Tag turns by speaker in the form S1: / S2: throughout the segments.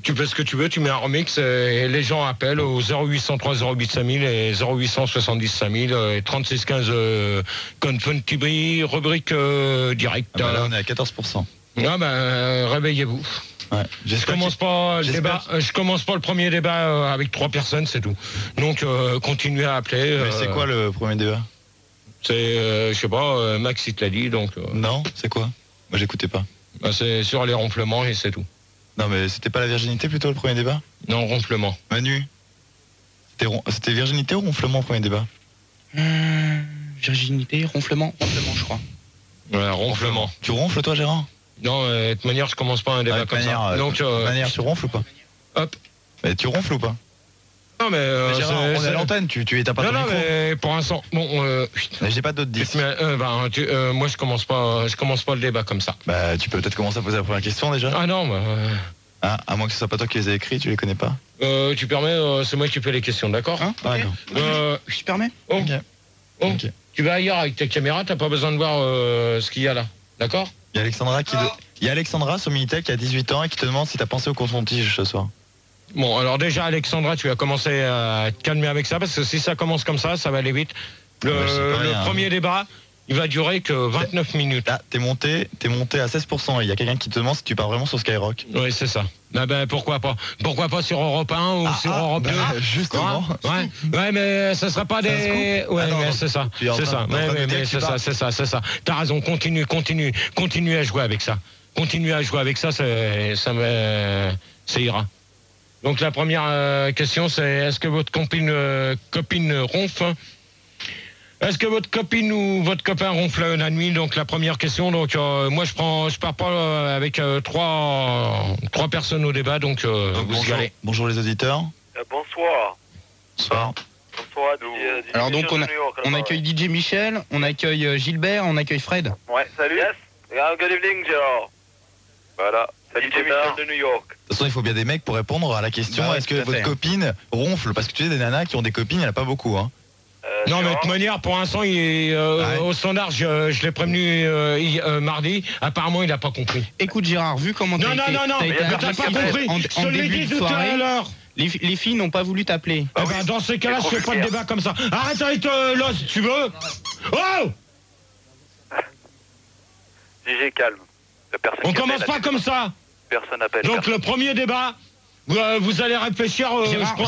S1: Tu fais ce que tu veux, tu mets un remix et les gens appellent au 0803 08 5000 et 0870 5000 et 36 15 Confun Tibri, rubrique direct.
S2: Ah bah là, on est à 14%.
S1: Ah ben, réveillez-vous.
S2: Ouais.
S1: Je commence pas le premier débat avec 3 personnes, c'est tout. Donc continuez à appeler.
S2: Mais c'est quoi le premier débat?
S1: C'est, je sais pas, Max il te l'a dit, donc.
S2: Non, c'est quoi? Moi j'écoutais pas.
S1: Bah, c'est sur les ronflements et c'est tout.
S2: Non mais c'était pas la virginité plutôt le premier débat?
S1: Non, ronflement.
S2: Manu, c'était virginité ou ronflement le premier débat?
S3: Virginité, ronflement, je crois.
S1: Ouais, ronflement.
S2: Tu ronfles toi Gérard?
S1: Non, de toute manière je commence pas un débat comme ça. Donc,
S2: de manière, tu ronfles ou pas?
S1: Hop.
S2: Mais tu ronfles ou pas?
S1: Non mais
S2: Gérard, on est à l'antenne, tu étais pas.
S1: Non mais pour l'instant, bon.
S2: Mais j'ai pas d'autres 10.
S1: Moi je commence pas le débat comme ça.
S2: Bah tu peux peut-être commencer à poser la première question déjà.
S1: Ah non,
S2: Ah, à moins que ce soit pas toi qui les ai écrits, tu les connais pas.
S1: Tu permets, c'est moi qui fais les questions, d'accord?
S3: Hein?
S2: Okay.
S3: Je te permets?
S2: Ok.
S1: Tu vas ailleurs avec ta caméra, t'as pas besoin de voir ce qu'il y a là, d'accord?
S2: Il y a Alexandra sur Minitel qui a 18 ans et qui te demande si t'as pensé au coton-tige ce soir.
S1: Bon, alors déjà, Alexandra, tu vas commencer à te calmer avec ça, parce que si ça commence comme ça va aller vite. Le premier débat, il va durer que 29 minutes.
S2: Ah, t'es monté à 16%. Il y a quelqu'un qui te demande si tu pars vraiment sur Skyrock.
S1: Oui, c'est ça. Ah ben, pourquoi pas? Pourquoi pas sur Europe 1 ou sur Europe 2?
S2: Justement.
S1: Ouais, mais ça sera pas des... Ouais, mais c'est ça. C'est ça. Mais c'est ça. T'as raison, continue à jouer avec ça. Continue à jouer avec ça, ça ira. Donc la première question, c'est est-ce que votre copine ronfle? Est-ce que votre copine ou votre copain ronfle la nuit? Donc la première question. Donc moi je pars pas avec trois personnes au débat. Donc vous y allez.
S2: Bonjour les auditeurs.
S4: Bonsoir.
S2: Bonsoir.
S4: Bonsoir.
S3: Alors donc on accueille DJ Michel, on accueille Gilbert, on accueille Fred.
S4: Ouais, salut. Yes. Good evening, Gérard. Voilà. Salut DJ Michel de New York.
S2: De toute façon, il faut bien des mecs pour répondre à la question est-ce que votre copine ronfle? Parce que tu sais, des nanas qui ont des copines, il n'y en a pas beaucoup. Hein.
S1: Non, mais de toute manière, pour l'instant, il est au standard. Je l'ai prévenu mardi. Apparemment, il n'a pas compris.
S3: Écoute, Gérard, vu comment
S1: Non, t'as pas compris. Je te l'ai dit tout à l'heure.
S3: Les filles n'ont pas voulu t'appeler.
S1: Dans ces cas-là, je fais pas de débat comme ça. Arrête avec l'os, si tu veux. Oh!
S4: DJ, calme.
S1: On commence pas comme ça.
S4: Personne n'appelle.
S1: Donc le premier débat, vous allez réfléchir.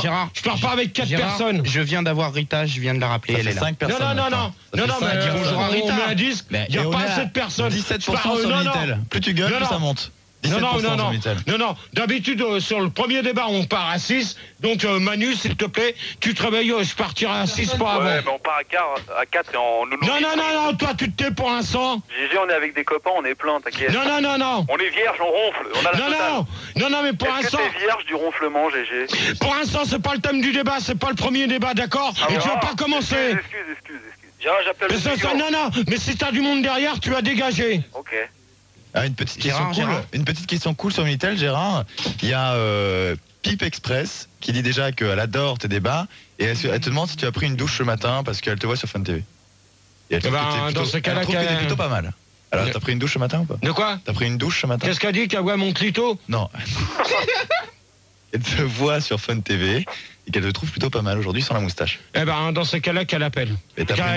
S3: Gérard,
S1: je pars pas avec 4 personnes.
S3: Je viens d'avoir Rita, je viens de la rappeler. Elle est là.
S2: 5 personnes.
S1: Non, mais
S3: bonjour à Rita.
S1: On met un disque. Il n'y a pas assez de personnes.
S2: 17% sur Minitel. Plus tu gueules, plus ça monte.
S1: Non. D'habitude, sur le premier débat, on part à 6. Donc, Manu, s'il te plaît, tu te réveilles, je partirai à 6 pas avant.
S4: Ouais, mais on part à 4 et on nous...
S1: Non, toi, tu te tais pour l'instant.
S4: GG, on est avec des copains, on est plein, t'inquiète.
S1: Non.
S4: On est vierge, on ronfle. On a la totale.
S1: Non, mais pour l'instant...
S4: Est-ce que t'es vierge du ronflement, GG?
S1: Pour l'instant, c'est pas le thème du débat, c'est pas le premier débat, d'accord? Et tu vas pas commencer.
S4: Excuse. J'appelle le studio.
S1: Non, mais si t'as du monde derrière, tu vas dégager.
S4: Ok.
S2: Ah, une petite question cool sur Minitel, Gérard. Il y a Pipe Express qui dit déjà qu'elle adore tes débats et elle te demande si tu as pris une douche ce matin parce qu'elle te voit sur Fun TV. Et elle trouve que t'es plutôt pas mal. Alors, t'as pris une douche ce matin ou pas?
S1: De quoi?
S2: T'as pris une douche ce matin?
S1: Qu'est-ce qu'elle dit? Qu'elle voit mon clito?
S2: Non. Elle te voit sur Fun TV et qu'elle te trouve plutôt pas mal aujourd'hui sans la moustache.
S1: Dans ces cas-là, qu'elle appelle.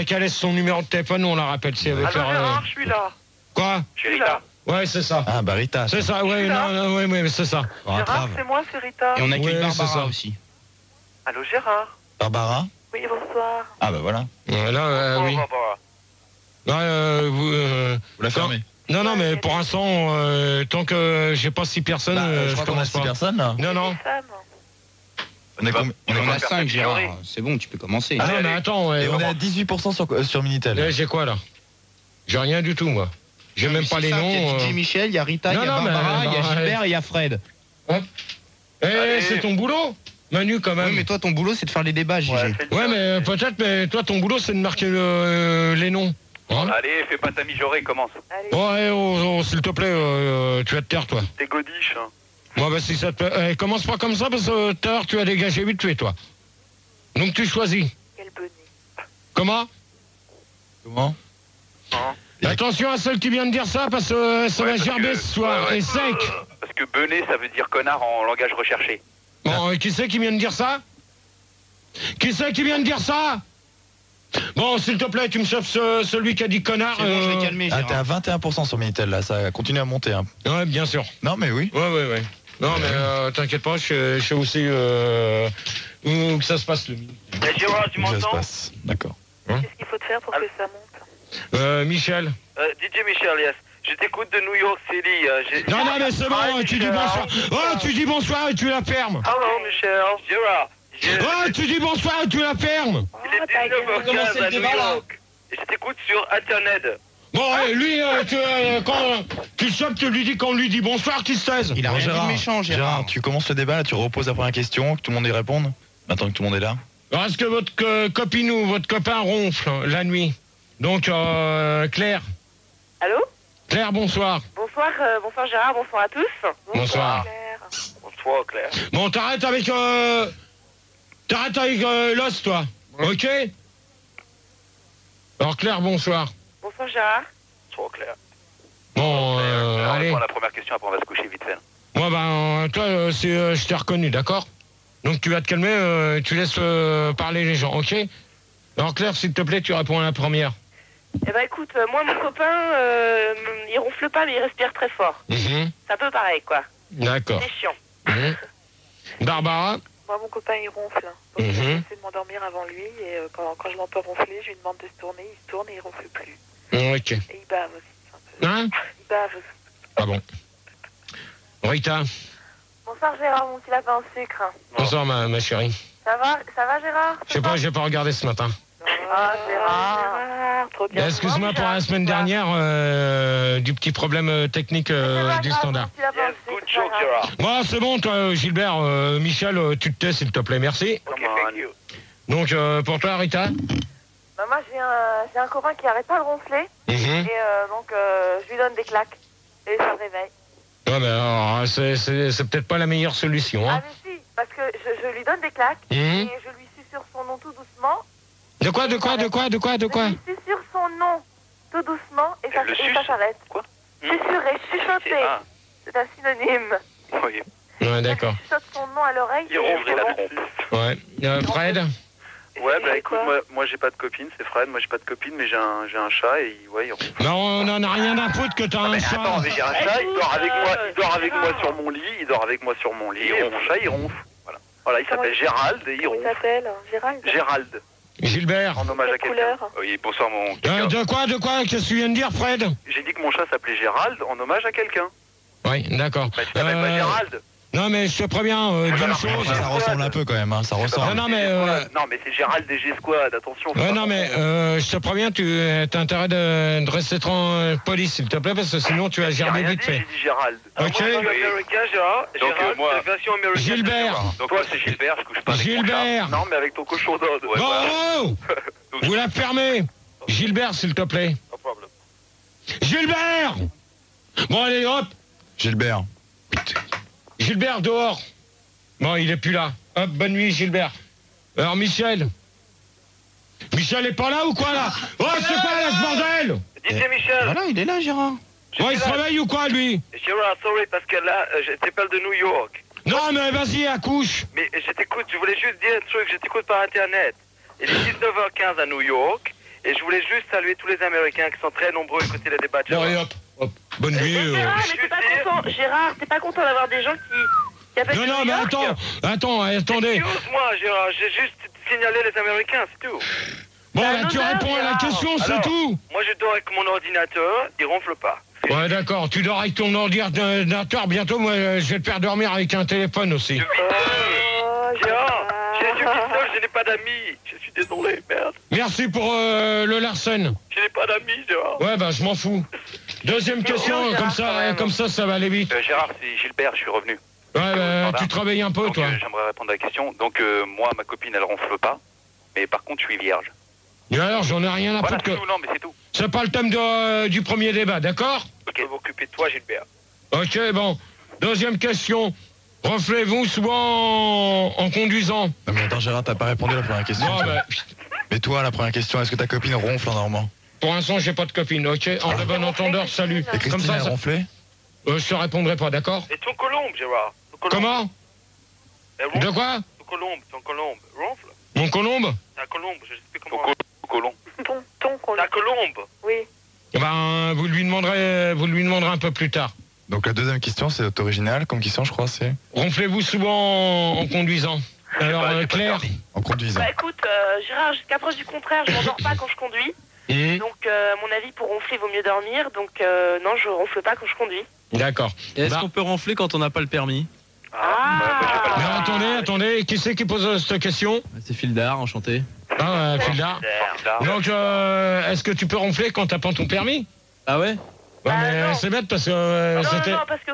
S1: Qu'elle laisse son numéro de téléphone, on la rappelle si elle veut faire...
S4: Gérard, je suis là.
S1: Quoi?
S4: Je suis là.
S1: Ouais, c'est ça.
S2: Ah, Rita.
S1: C'est ça, ouais, mais c'est ça.
S4: Gérard, c'est moi, c'est Rita.
S3: Et on accueille Barbara aussi.
S4: Allô, Gérard?
S2: Barbara?
S4: Oui, bonsoir.
S2: Ah, bah voilà.
S1: Là, oui.
S2: Vous la fermez?
S1: Non, mais pour l'instant, tant que j'ai pas 6 personnes,
S2: je crois qu'on a 6 personnes, là.
S1: Non.
S3: On a 5, Gérard. C'est bon, tu peux commencer.
S1: Ah non, mais attends.
S2: Et on est à 18% sur Minitel.
S1: J'ai quoi, là? J'ai rien du tout, moi. J'ai même pas les noms.
S3: Il y a DJ Michel, il y a Rita, il y a Barbara, il y a Gilbert et il y a Fred.
S1: C'est ton boulot, Manu, quand même.
S3: Oui, mais toi, ton boulot, c'est de faire les débats, GG.
S1: Ouais, mais peut-être, mais toi, ton boulot, c'est de marquer les noms. Hein?
S4: Allez, fais pas ta mijaurée, commence.
S1: Ouais, s'il te plaît, tu vas te taire, toi.
S4: T'es godiche, hein.
S1: Moi, bah, si ça te plaît. Commence pas comme ça, parce que tout à l'heure, tu as dégagé vite fait, toi. Donc, tu choisis.
S4: Quel bonnet.
S1: Comment?
S4: Hein?
S1: Attention à celle qui vient de dire ça, parce que ça va gerber ce soir, et sec.
S4: Parce que bener, ça veut dire connard en langage recherché.
S1: Bon, qui c'est qui vient de dire ça? Qui c'est qui vient de dire ça? Bon, s'il te plaît, tu me chauffes celui qui a dit connard.
S3: C'est bon, je vais calmer,
S2: Ah,
S3: Gérard.
S2: t'es à 21% sur Minitel là, ça continue à monter. Hein.
S1: Ouais, bien sûr.
S2: Non, mais oui.
S1: Ouais. Non, mais t'inquiète pas, je sais aussi où que ça se passe le midi.
S4: Gérard, tu
S2: Ça se
S4: m'entends?
S2: passe. D'accord.
S5: Qu'est-ce qu'il faut te faire pour que ça monte?
S1: Michel.
S4: DJ Michel, yes. Je t'écoute de New York City.
S1: Non, mais c'est bon, tu dis bonsoir. Oh, tu dis bonsoir et tu la fermes.
S4: Hello, Michel. Gérard.
S1: Oh, tu dis bonsoir et tu la fermes.
S4: Il est 19h15 à New York. Et je t'écoute sur Internet.
S1: Bon, lui, quand tu le chopes, tu lui dis qu'on lui dit bonsoir, qu'il se taise.
S3: Il a
S2: Bon,
S3: rien dit de méchant, Gérard.
S2: Gérard, tu commences le débat, là, tu reposes la première question, que tout le monde y réponde. Maintenant que tout le monde est là.
S1: Alors, est-ce que votre copine ou votre copain ronfle la nuit? Donc, Claire.
S5: Allô?
S1: Claire, bonsoir.
S5: Bonsoir, bonsoir Gérard, bonsoir à tous.
S1: Bonsoir.
S5: Claire.
S4: Bonsoir, Claire.
S1: Bon, t'arrêtes avec l'os, toi. Ok? Alors, Claire, bonsoir.
S5: Bonsoir Gérard.
S4: Bonsoir, Claire.
S1: Bon,
S4: On
S1: allez.
S4: répond à la première question, après on va se coucher vite fait.
S1: Moi, toi, je t'ai reconnu, d'accord? Donc, tu vas te calmer, tu laisses parler les gens, ok? Alors, Claire, s'il te plaît, tu réponds à la première.
S5: Eh ben écoute, moi mon copain, il ronfle pas mais il respire très fort.
S1: Mhm.
S5: C'est un peu pareil quoi.
S1: D'accord.
S5: C'est chiant.
S1: Mhm. Barbara?
S6: Moi, mon copain, il ronfle. Donc, j'essaie de m'endormir avant lui. Et quand je l'entends ronfler, je lui demande de se tourner. Il se tourne et il ronfle plus.
S1: Ok.
S6: Et il bave aussi.
S1: Hein?
S6: Il bave.
S1: Ah bon. Rita?
S6: Bonsoir, Gérard, mon petit lapin au sucre.
S1: Bonsoir, ma chérie.
S6: Ça va, Gérard?
S1: Je sais pas, j'ai pas regardé ce matin.
S6: Ah, Gérard, trop bien.
S1: Excuse-moi pour la semaine dernière du petit problème technique du standard.
S4: Yes, good joke, Gérard.
S1: Bon, c'est bon, toi, Gilbert. Michel, tu te tais, s'il te plaît, merci.
S4: Ok, thank you.
S1: Donc, pour toi, Rita?
S6: Bah, moi, j'ai un copain qui arrête pas de ronfler.
S1: Mhm.
S6: Et donc, je lui donne des claques. Et ça le réveille.
S1: Ouais, mais alors, c'est peut-être pas la meilleure solution,
S6: Ah,
S1: hein.
S6: mais si, parce que je lui donne des claques.
S1: Mhm.
S6: Et je lui susurre son nom tout doucement.
S1: De quoi?
S6: Je lui susurre son nom tout doucement et ça s'arrête.
S4: Quoi?
S6: Susurrer, chuchoter.
S4: Ah,
S6: C'est un synonyme.
S4: oui.
S1: Ouais, d'accord.
S6: Je chuchote son nom à l'oreille.
S4: Il ronfle la trompe.
S1: Ouais. Fred?
S4: Ouais, bah écoute, moi j'ai pas de copine, c'est Fred, moi j'ai pas de copine, mais j'ai un chat et ouais, il ronfle.
S1: Non, on en a rien à foutre que t'as un
S4: Mais
S1: chat.
S4: attends, mais j'ai un chat, il dort avec moi sur mon lit, et mon chat il ronfle. Voilà, il s'appelle Gérald et il
S6: Comment il
S4: ronfle.
S6: s'appelle? Gérald.
S4: Gérald,
S1: Gilbert?
S4: en hommage à
S6: Quelle
S4: quelqu'un.
S6: couleur?
S4: Oui, bonsoir mon
S1: De quoi? Qu'est-ce que tu viens de dire, Fred?
S4: J'ai dit que mon chat s'appelait Gérald en hommage à quelqu'un.
S1: Oui, d'accord.
S4: Bah tu t'appelles pas Gérald.
S1: Non, mais je te préviens d'une chose.
S2: Ça ressemble un peu quand même, hein, ça ressemble.
S1: Non, mais
S4: Non, mais c'est Gérald des G-Squad, attention. faut
S1: ouais,
S4: pas
S1: non, mais je te préviens, tu as intérêt de rester police, s'il te plaît, parce que sinon tu vas
S4: J'ai
S1: gerber
S4: rien
S1: vite
S4: dit,
S1: fait.
S4: j'ai dit Gérald.
S1: Ok.
S4: Moi, je suis américain, Gérard.
S7: Donc,
S4: Gérald,
S7: moi-
S4: c'est version américaine.
S1: Gilbert.
S4: Donc toi, c'est Gilbert, je couche pas avec mon
S1: Gilbert.
S4: chat. Non, mais avec ton cochon d'ode. Ouais,
S1: Bon,
S4: voilà.
S1: oh, vous la fermez. Gilbert, s'il te plaît.
S4: No problem.
S1: Gilbert. Bon, allez, hop.
S2: Gilbert.
S1: Gilbert, dehors. Bon, il est plus là. Hop, bonne nuit, Gilbert. Alors, Michel. Michel est pas là ou quoi, là? Oh, c'est quoi, là, ce bordel?
S4: DJ Michel.
S3: Voilà, il est là, Gérard.
S1: Oh, il se réveille ou quoi, lui?
S4: Gérard, sorry, parce que là, je t'appelle de New York.
S1: Non, mais vas-y, accouche.
S4: Mais je t'écoute, je voulais juste dire un truc, je t'écoute par Internet. Il est 19h15 à New York, et je voulais juste saluer tous les Américains qui sont très nombreux à écouter le débat de
S1: Bon,
S4: Gérard.
S1: allez, hop. Bonne nuit.
S5: Gérard, mais t'es pas content. Gérard, t'es pas content d'avoir des gens qui appellent
S1: Non,
S5: de
S1: non,
S5: New
S1: mais
S5: York?
S1: attendez.
S4: Excuse-moi, Gérard, j'ai juste signalé les Américains, c'est tout.
S1: Bon,
S5: C'est un
S1: là, tu
S5: honneur,
S1: réponds à la
S5: Gérard.
S1: question, c'est
S4: Alors,
S1: tout.
S4: Moi, je dors avec mon ordinateur, il ronfle pas.
S1: Ouais, d'accord, tu dors avec ton ordinateur, bientôt, moi, je vais te faire dormir avec un téléphone aussi.
S6: Oh,
S4: Gérard, je suis seul, je n'ai pas d'amis. Je suis désolé, merde.
S1: Merci pour le Larsen.
S4: Je n'ai pas d'amis, Gérard.
S1: Ouais, bah, je m'en fous. Deuxième question, comme ça, ça va aller vite.
S4: Gérard, c'est Gilbert, je suis revenu.
S1: Ouais, bah, tu te réveilles un peu,
S4: Donc,
S1: toi.
S4: j'aimerais répondre à la question. Donc, moi, ma copine, elle ronfle pas. Mais par contre, je suis vierge.
S1: Et alors, j'en ai rien à
S4: Voilà,
S1: foutre
S4: c'est
S1: que...
S4: tout, non, mais c'est tout.
S1: C'est pas le thème du premier débat, d'accord?
S4: Ok, vous occupez de toi, Gilbert.
S1: Ok, bon. Deuxième question. Ronflez-vous souvent en conduisant?
S2: Non mais attends Gérard, t'as pas répondu à la première question.
S1: Non,
S2: toi.
S1: bah,
S2: Mais toi, la première question, est-ce que ta copine ronfle en normand?
S1: pour l'instant, j'ai pas de copine, ok? En de bon entendeur, salut.
S2: Et Christine, elle
S1: ça...
S2: ronflait?
S1: Je te répondrai pas, d'accord?
S4: Et ton colombe, Gérard.
S1: Comment? De quoi?
S4: Ton colombe. Ronfle?
S1: Mon colombe?
S4: Ta colombe, je sais plus comment.
S6: Ton colombe.
S4: Ta colombe.
S6: Oui.
S1: Ben, vous lui demanderez un peu plus tard.
S2: Donc la deuxième question, c'est original comme question, je crois, c'est...
S1: Ronflez-vous souvent en conduisant? Alors, Claire?
S2: En conduisant.
S5: Bah écoute, Gérard, jusqu'à preuve du contraire, je m'endors pas quand je conduis. Donc, à mon avis, pour ronfler, il vaut mieux dormir. Donc, non, je ronfle pas quand je conduis.
S1: D'accord.
S3: Est-ce qu'on peut ronfler quand on n'a pas le permis?
S1: Mais attendez, qui c'est qui pose cette question?
S3: C'est Fildar, enchanté.
S1: Ah, Fildar. Donc, est-ce que tu peux ronfler quand t'as pas ton permis?
S3: Ah ouais?
S1: Ouais, mais
S5: non.
S1: c'est bête parce que c'était...
S5: Non, parce que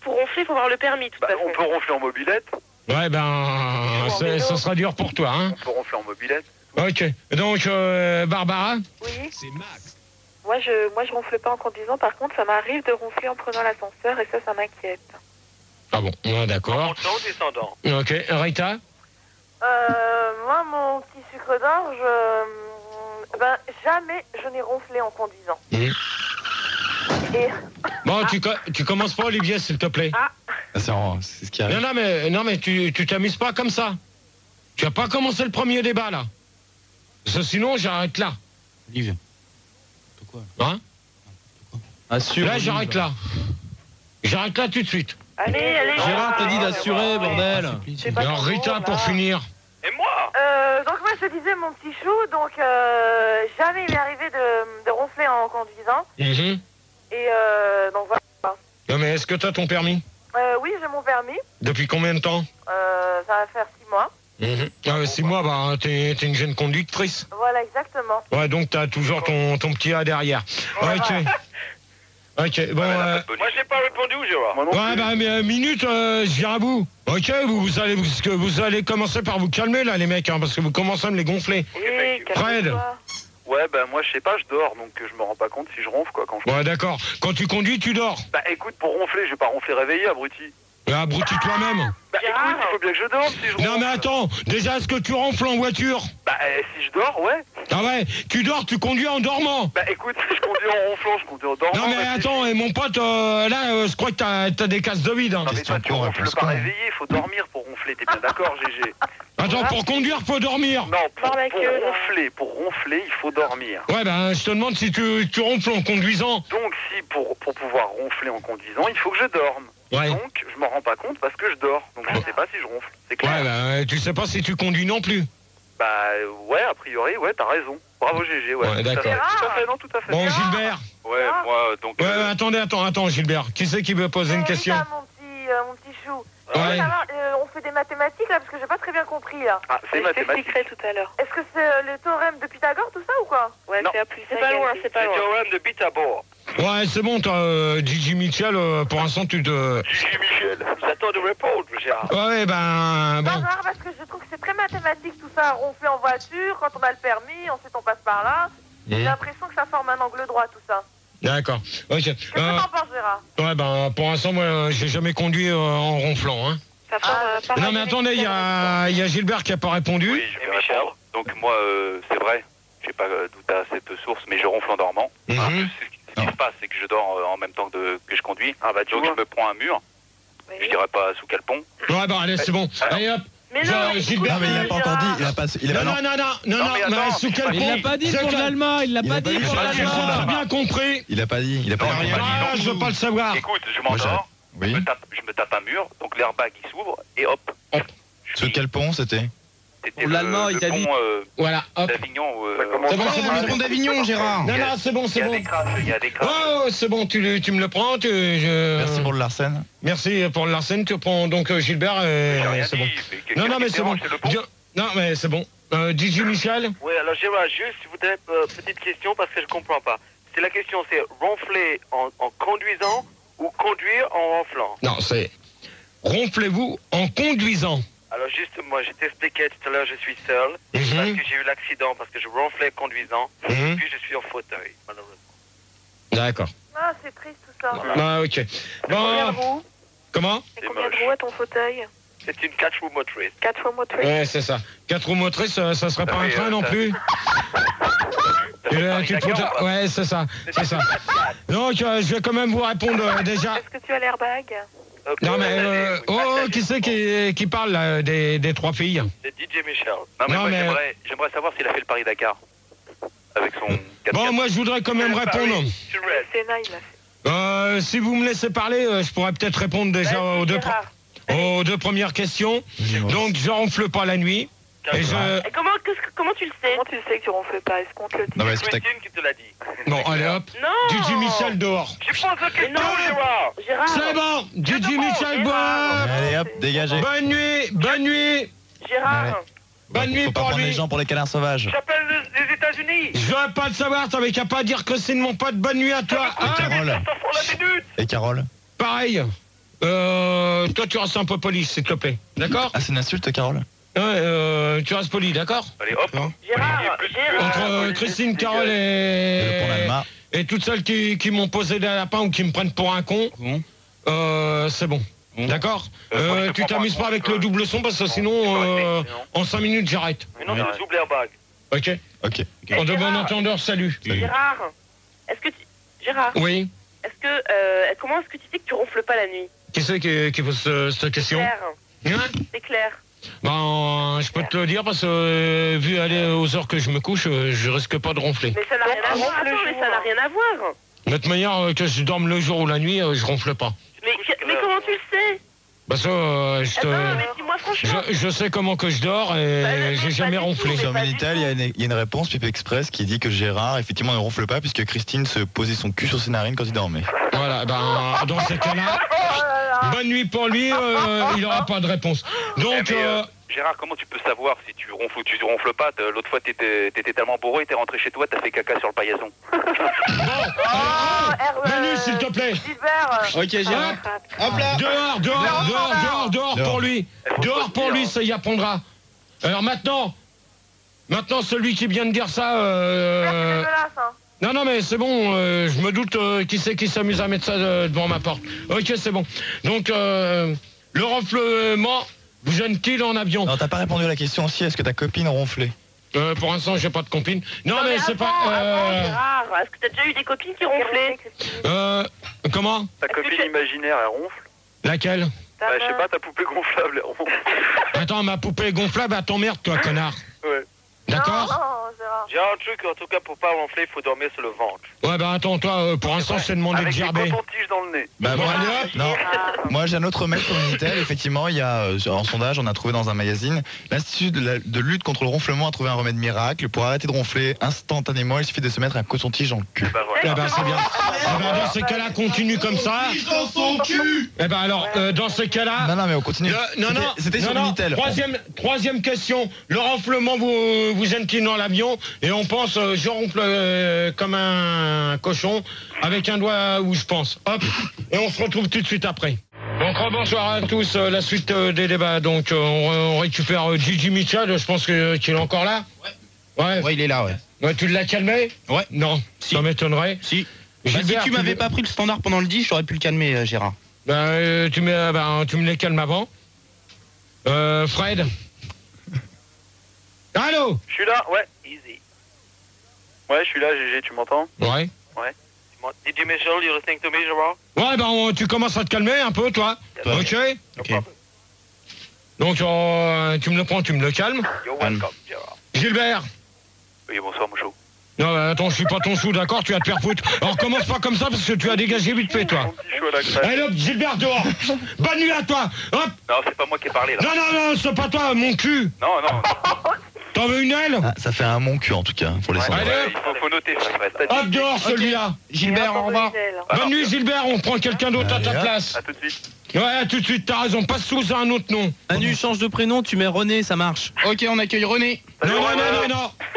S5: pour ronfler, il faut avoir le permis, de toute façon.
S4: On peut ronfler en mobilette.
S1: Ouais, ben, ça sera dur pour toi, hein.
S4: On peut ronfler en mobilette.
S1: Ok. Donc, Barbara?
S6: Oui.
S1: C'est Max.
S6: Moi, je ronfle pas en conduisant. Par contre, ça m'arrive de ronfler en prenant l'ascenseur et ça m'inquiète.
S1: Ah bon, d'accord.
S4: Montant ou descendant?
S1: Ok. Rita?
S5: Moi, mon petit sucre d'orge, jamais je n'ai ronflé en conduisant. Et...
S1: Bon, tu commences pas, Olivier, s'il te plaît.
S2: C'est ce qui arrive.
S1: Non, mais tu t'amuses pas comme ça. Tu vas pas commencer le premier débat, là. Parce que sinon, j'arrête là.
S3: Olivier. Pourquoi?
S1: Hein?
S3: Assure.
S1: Là, j'arrête là. J'arrête là tout de suite.
S5: Allez.
S3: Gérard t'a dit d'assurer, bordel.
S1: Alors, Rita, pour finir.
S4: Et moi?
S5: Donc moi, je te disais, mon petit chou, donc jamais il m'est arrivé de ronfler en conduisant. Et donc voilà.
S1: Non, mais est-ce que t'as ton permis?
S5: Oui, j'ai mon permis.
S1: Depuis combien de temps?
S5: Ça va faire 6 mois.
S1: 6 mois, bah, t'es une jeune conductrice.
S5: Voilà, exactement.
S1: Ouais, donc t'as toujours ton petit A derrière.
S5: Voilà.
S1: Ok, bon...
S4: Moi, j'ai pas répondu, Gérard.
S1: Ouais, bah, mais minute, je viens à bout. Ok, vous allez commencer par vous calmer, là, les mecs, hein, parce que vous commencez à me les gonfler.
S5: Oui,
S1: Fred.
S4: Ouais, bah moi je sais pas, je dors, donc je me rends pas compte si je ronfle quoi quand je...
S1: Ouais, d'accord. Quand tu conduis, tu dors.
S4: Bah écoute, pour ronfler, je vais pas ronfler réveillé, abruti.
S1: Abrutis toi-même.
S4: Bah écoute, il faut bien que je dorme si je ronfle.
S1: Non mais attends, déjà est-ce que tu ronfles en voiture?
S4: Bah si je dors, ouais.
S1: Ah ouais, tu dors, tu conduis en dormant.
S4: Bah écoute, si je conduis en ronflant, je conduis en dormant.
S1: Non mais attends, et mon pote, là, je crois que t'as des casses de vide. Hein.
S4: Non mais toi tu ronfles pas réveillé, il faut dormir pour ronfler, t'es bien d'accord GG?
S1: Attends, pour conduire, faut dormir.
S4: Non, pour ronfler, il faut dormir.
S1: Ouais, ben je te demande si tu ronfles en conduisant.
S4: Donc si pour pouvoir ronfler en conduisant, il faut que je dorme.
S1: Ouais.
S4: Donc je m'en rends pas compte parce que je dors. Donc je sais pas si je ronfle, c'est clair.
S1: Ouais, bah tu sais pas si tu conduis non plus.
S4: Bah ouais, a priori, ouais, t'as raison. Bravo GG, ouais.
S1: Ouais, d'accord.
S4: Tout à fait, non, tout à fait.
S1: Bon, Gilbert.
S4: Ouais, moi, donc...
S1: Ouais, attends, Gilbert. Qui c'est qui veut poser une question?
S5: Mon petit chou.
S1: Ouais.
S5: Savoir, on fait des mathématiques là parce que j'ai pas très bien compris là.
S4: Ah, c'est mathématique.
S6: Je t'expliquerai tout à l'heure.
S5: Est-ce que c'est le théorème de Pythagore tout ça ou quoi?
S6: Ouais,
S4: Non.
S6: c'est à plus.
S5: C'est pas loin, c'est pas
S4: Le
S5: loin.
S4: théorème de Pythagore.
S1: Ouais, c'est bon, toi, Gigi Mitchell, pour l'instant, tu te...
S4: Gigi Michel, j'attends de répondre, Gérard.
S1: Ouais, ben...
S5: Non,
S1: Bon.
S5: genre, parce que je trouve que c'est très mathématique tout ça, ronfler en voiture, quand on a le permis, ensuite on passe par là. J'ai l'impression que ça forme un angle droit tout ça.
S1: D'accord. Ok.
S5: Qu'est-ce que t'en penses, Gérard?
S1: Ouais, ben, pour l'instant, moi, j'ai jamais conduit en ronflant, hein.
S6: Ça forme
S1: Non, mais attendez, il y a Gilbert qui a pas répondu.
S7: Oui, je vais répondre. Donc moi, c'est vrai, j'ai pas doute à cette source, mais je ronfle en dormant. Ce qui se passe, c'est que je dors en même temps que je conduis. Donc je me prends un mur. Je dirais pas sous quel pont.
S1: Ouais, bah allez, c'est bon. Allez, hop.
S5: Mais non,
S1: Gilbert,
S2: Non, mais il l'a pas encore dit. Il a pas.
S1: Non, mais sous quel
S3: Il
S1: pont?
S3: l'a pas dit pour l'Allemagne, il l'a pas dit pour
S1: J'ai
S3: l'Allemagne.
S1: bien compris.
S2: Il a pas dit. Il a pas dit.
S1: Ah, je veux pas le savoir.
S7: Écoute, je m'endors,
S2: Oui.
S7: je me tape un mur, donc l'airbag il s'ouvre et hop.
S2: Sur quel pont c'était?
S7: C'était
S3: L'Allemand, il t'a dit.
S7: pont
S1: Voilà, hop.
S7: d'Avignon.
S1: C'est bon, c'est bon.
S3: Le pont d'Avignon, Gérard.
S1: Non, c'est bon, c'est
S7: Il y a
S1: bon.
S7: des crashs, il y a des crashs.
S1: Oh, c'est bon, tu me le prends.
S2: Merci pour le Larsen.
S1: Merci pour le Larsen. Tu prends donc Gilbert.
S7: J'ai rien
S1: C'est
S7: dit,
S1: bon.
S7: mais
S1: Non, mais c'est bon.
S7: le pont.
S1: Non, mais c'est bon. Gigi Michel.
S4: Oui, alors Gérard, juste, je voudrais petite question parce que je comprends pas. C'est la question, c'est ronfler en conduisant ou conduire en ronflant?
S1: Non, c'est ronflez-vous en conduisant.
S4: Alors juste, moi, je t'expliquais tout à l'heure, je suis seul parce que j'ai eu l'accident parce que je ronflais conduisant et puis je suis en fauteuil, malheureusement.
S1: D'accord.
S5: Ah, c'est triste tout ça.
S1: Ah, ok.
S6: Combien de
S1: Bon,
S6: roues?
S1: comment?
S6: Et combien de roues à ton fauteuil?
S4: C'est une 4 roues motrice.
S6: 4 roues motrices.
S1: Ouais, c'est ça. 4 roues motrices, ça serait pas un
S7: oui,
S1: train non
S7: ça-
S1: plus? Ouais, c'est ça. Donc, je vais quand même vous répondre déjà.
S6: Est-ce que tu as l'airbag?
S1: Non, mais... qui c'est qui parle là, des 3 filles?
S7: C'est DJ Michel. Non, mais j'aimerais savoir s'il a fait le Paris-Dakar. Avec son...
S1: Bon, moi, je voudrais quand même répondre.
S6: C'est Naïm, là.
S1: Si vous me laissez parler, je pourrais peut-être répondre déjà aux deux premières questions. Donc, je ronfle pas la nuit. Et
S6: comment tu le sais? Comment tu sais que tu ronfles pas? Est-ce qu'on te le dit?
S7: C'est Christine qui te l'a dit.
S1: Bon, allez hop.
S6: Non.
S1: DJ Michel dehors.
S7: Je pose la question,
S6: Gérard.
S1: C'est bon. DJ Michel dehors.
S2: Allez hop, dégagez.
S1: Bonne nuit.
S6: Gérard.
S1: Bonne nuit
S2: Faut pas
S1: pour
S2: prendre
S1: lui.
S2: les gens pour les câlins sauvages.
S7: J'appelle les États-Unis.
S1: Je veux pas le savoir, t'avais qu'à pas dire que c'est de mon pote. Bonne nuit à toi.
S2: Et Carole.
S1: Pareil. Toi, tu restes un peu poli, s'il te plaît. D'accord?
S2: Ah, c'est une insulte, Carole?
S1: Ouais, tu restes poli, d'accord?
S7: Allez, hop.
S6: Gérard.
S1: Entre Christine, Carole et toutes celles qui m'ont posé des lapins ou qui me prennent pour un con, c'est bon. D'accord? Tu t'amuses pas avec le double son parce que sinon, en 5 minutes, j'arrête.
S7: Mais non, c'est le double airbag.
S1: Ok. En de bon entendeur, salut.
S6: Gérard. Gérard.
S1: Oui.
S6: Comment est-ce que tu sais que tu ronfles pas la nuit?
S1: Qui c'est qui pose cette question?
S6: C'est clair.
S1: Ben, je peux te le dire parce que vu aller aux heures que je me couche, je risque pas de ronfler.
S6: Mais ça n'a rien à voir. Mais ça n'a rien à voir.
S1: De toute manière, que je dorme le jour ou la nuit, je ronfle pas.
S6: Mais comment tu le sais?
S1: Parce que
S6: mais dis-moi franchement.
S1: je sais comment que je dors et j'ai jamais ronflé.
S2: Sur Minitel, il y a une réponse Pipe Express qui dit que Gérard, effectivement, ne ronfle pas puisque Christine se posait son cul sur ses narines quand il dormait.
S1: Voilà, ben, dans ces cas-là, bonne nuit pour lui, il n'aura pas de réponse. Donc...
S7: Gérard, comment tu peux savoir si tu ronfles ou tu ronfles pas? L'autre fois, t'étais tellement bourré, t'es rentré chez toi, t'as fait caca sur le paillasson.
S1: Manu, s'il te plaît.
S3: Ok, Gérard. Hop là.
S1: Dehors pour lui. Dehors pour lui, ça y apprendra. Alors maintenant, celui qui vient de dire ça... Non, mais c'est bon, je me doute qui c'est qui s'amuse à mettre ça devant ma porte. Ok, c'est bon. Donc, le ronflement... Vous jeune-t-il en avion?
S2: Non, t'as pas répondu à la question aussi, est-ce que ta copine ronflait?
S1: Pour l'instant, j'ai pas de copine. Non, mais c'est pas...
S6: Gérard, est-ce que t'as déjà eu des copines qui ronflaient?
S1: Comment?
S7: Ta copine imaginaire, elle ronfle?
S1: Laquelle?
S7: Je sais pas, ta poupée gonflable, elle ronfle.
S1: Attends, ma poupée gonflable, à t'emmerde, toi, connard.
S7: Ouais.
S1: D'accord?
S7: J'ai un truc, en tout cas, pour pas ronfler, il faut dormir sur le ventre.
S1: Ouais, bah attends, toi, pour l'instant, je t'ai demandé de gerber.
S7: Avec des cotons-tiges dans le nez.
S2: Bah bon, non. Moi, j'ai un autre mail sur Minitel. Effectivement, il y a, en sondage, on a trouvé dans un magazine, l'Institut de lutte contre le ronflement a trouvé un remède miracle. Pour arrêter de ronfler instantanément, il suffit de se mettre un coton-tige dans le cul.
S1: Eh ben, c'est bien. Eh ben, dans ces cas-là, continue comme ça. Eh ben, alors, dans ces cas-là...
S2: Non, mais on continue. C'était sur Minitel.
S1: Troisième question. Le ronflement vous gêne-t-il dans l'avion? Et on pense, je ronfle comme un cochon, avec un doigt où je pense. Hop, et on se retrouve tout de suite après. Donc bonsoir à tous, la suite des débats. Donc on récupère Gigi Michel, je pense qu'il est encore là. Ouais,
S3: il est là, ouais.
S1: Ouais, tu l'as calmé? Ouais. Non, si. Ça m'étonnerait.
S3: Si. Gilbert, si tu m'avais pas pris le standard pendant le 10, j'aurais pu le calmer, Gérard.
S1: Tu me les calmes avant. Fred. Allô?
S7: Je suis là, ouais, easy. Ouais, je suis là, GG, tu m'entends?
S1: Ouais.
S7: DJ Michel, you listening to me, Gérard?
S1: Ouais, ben tu commences à te calmer un peu, toi. Ok. Donc, tu me le prends, tu me le calmes.
S7: You're welcome, Gérard.
S1: Gilbert.
S7: Oui, bonsoir, mon chou.
S1: Non, attends, je suis pas ton chou, d'accord? Tu vas te faire foutre. Alors, commence pas comme ça parce que tu as dégagé vite fait, toi. Allez, hop, Gilbert, dehors. Bonne nuit à toi. Hop.
S7: Non, c'est pas moi qui ai parlé, là.
S1: Non, c'est pas toi, mon cul.
S7: Non.
S1: T'en veux une aile?
S2: Ça fait un mon cul, en tout cas, pour les sondages.
S1: Allez,
S7: faut noter ça.
S1: Hop, dehors, celui-là.
S3: Gilbert, au revoir.
S1: Bonne nuit, Gilbert, on prend quelqu'un d'autre à ta place.
S7: À tout de suite.
S1: Ouais, à tout de suite, t'as raison, passe sous un autre nom.
S3: Manu, change de prénom, tu mets René, ça marche. Ok, on accueille René.
S1: Non.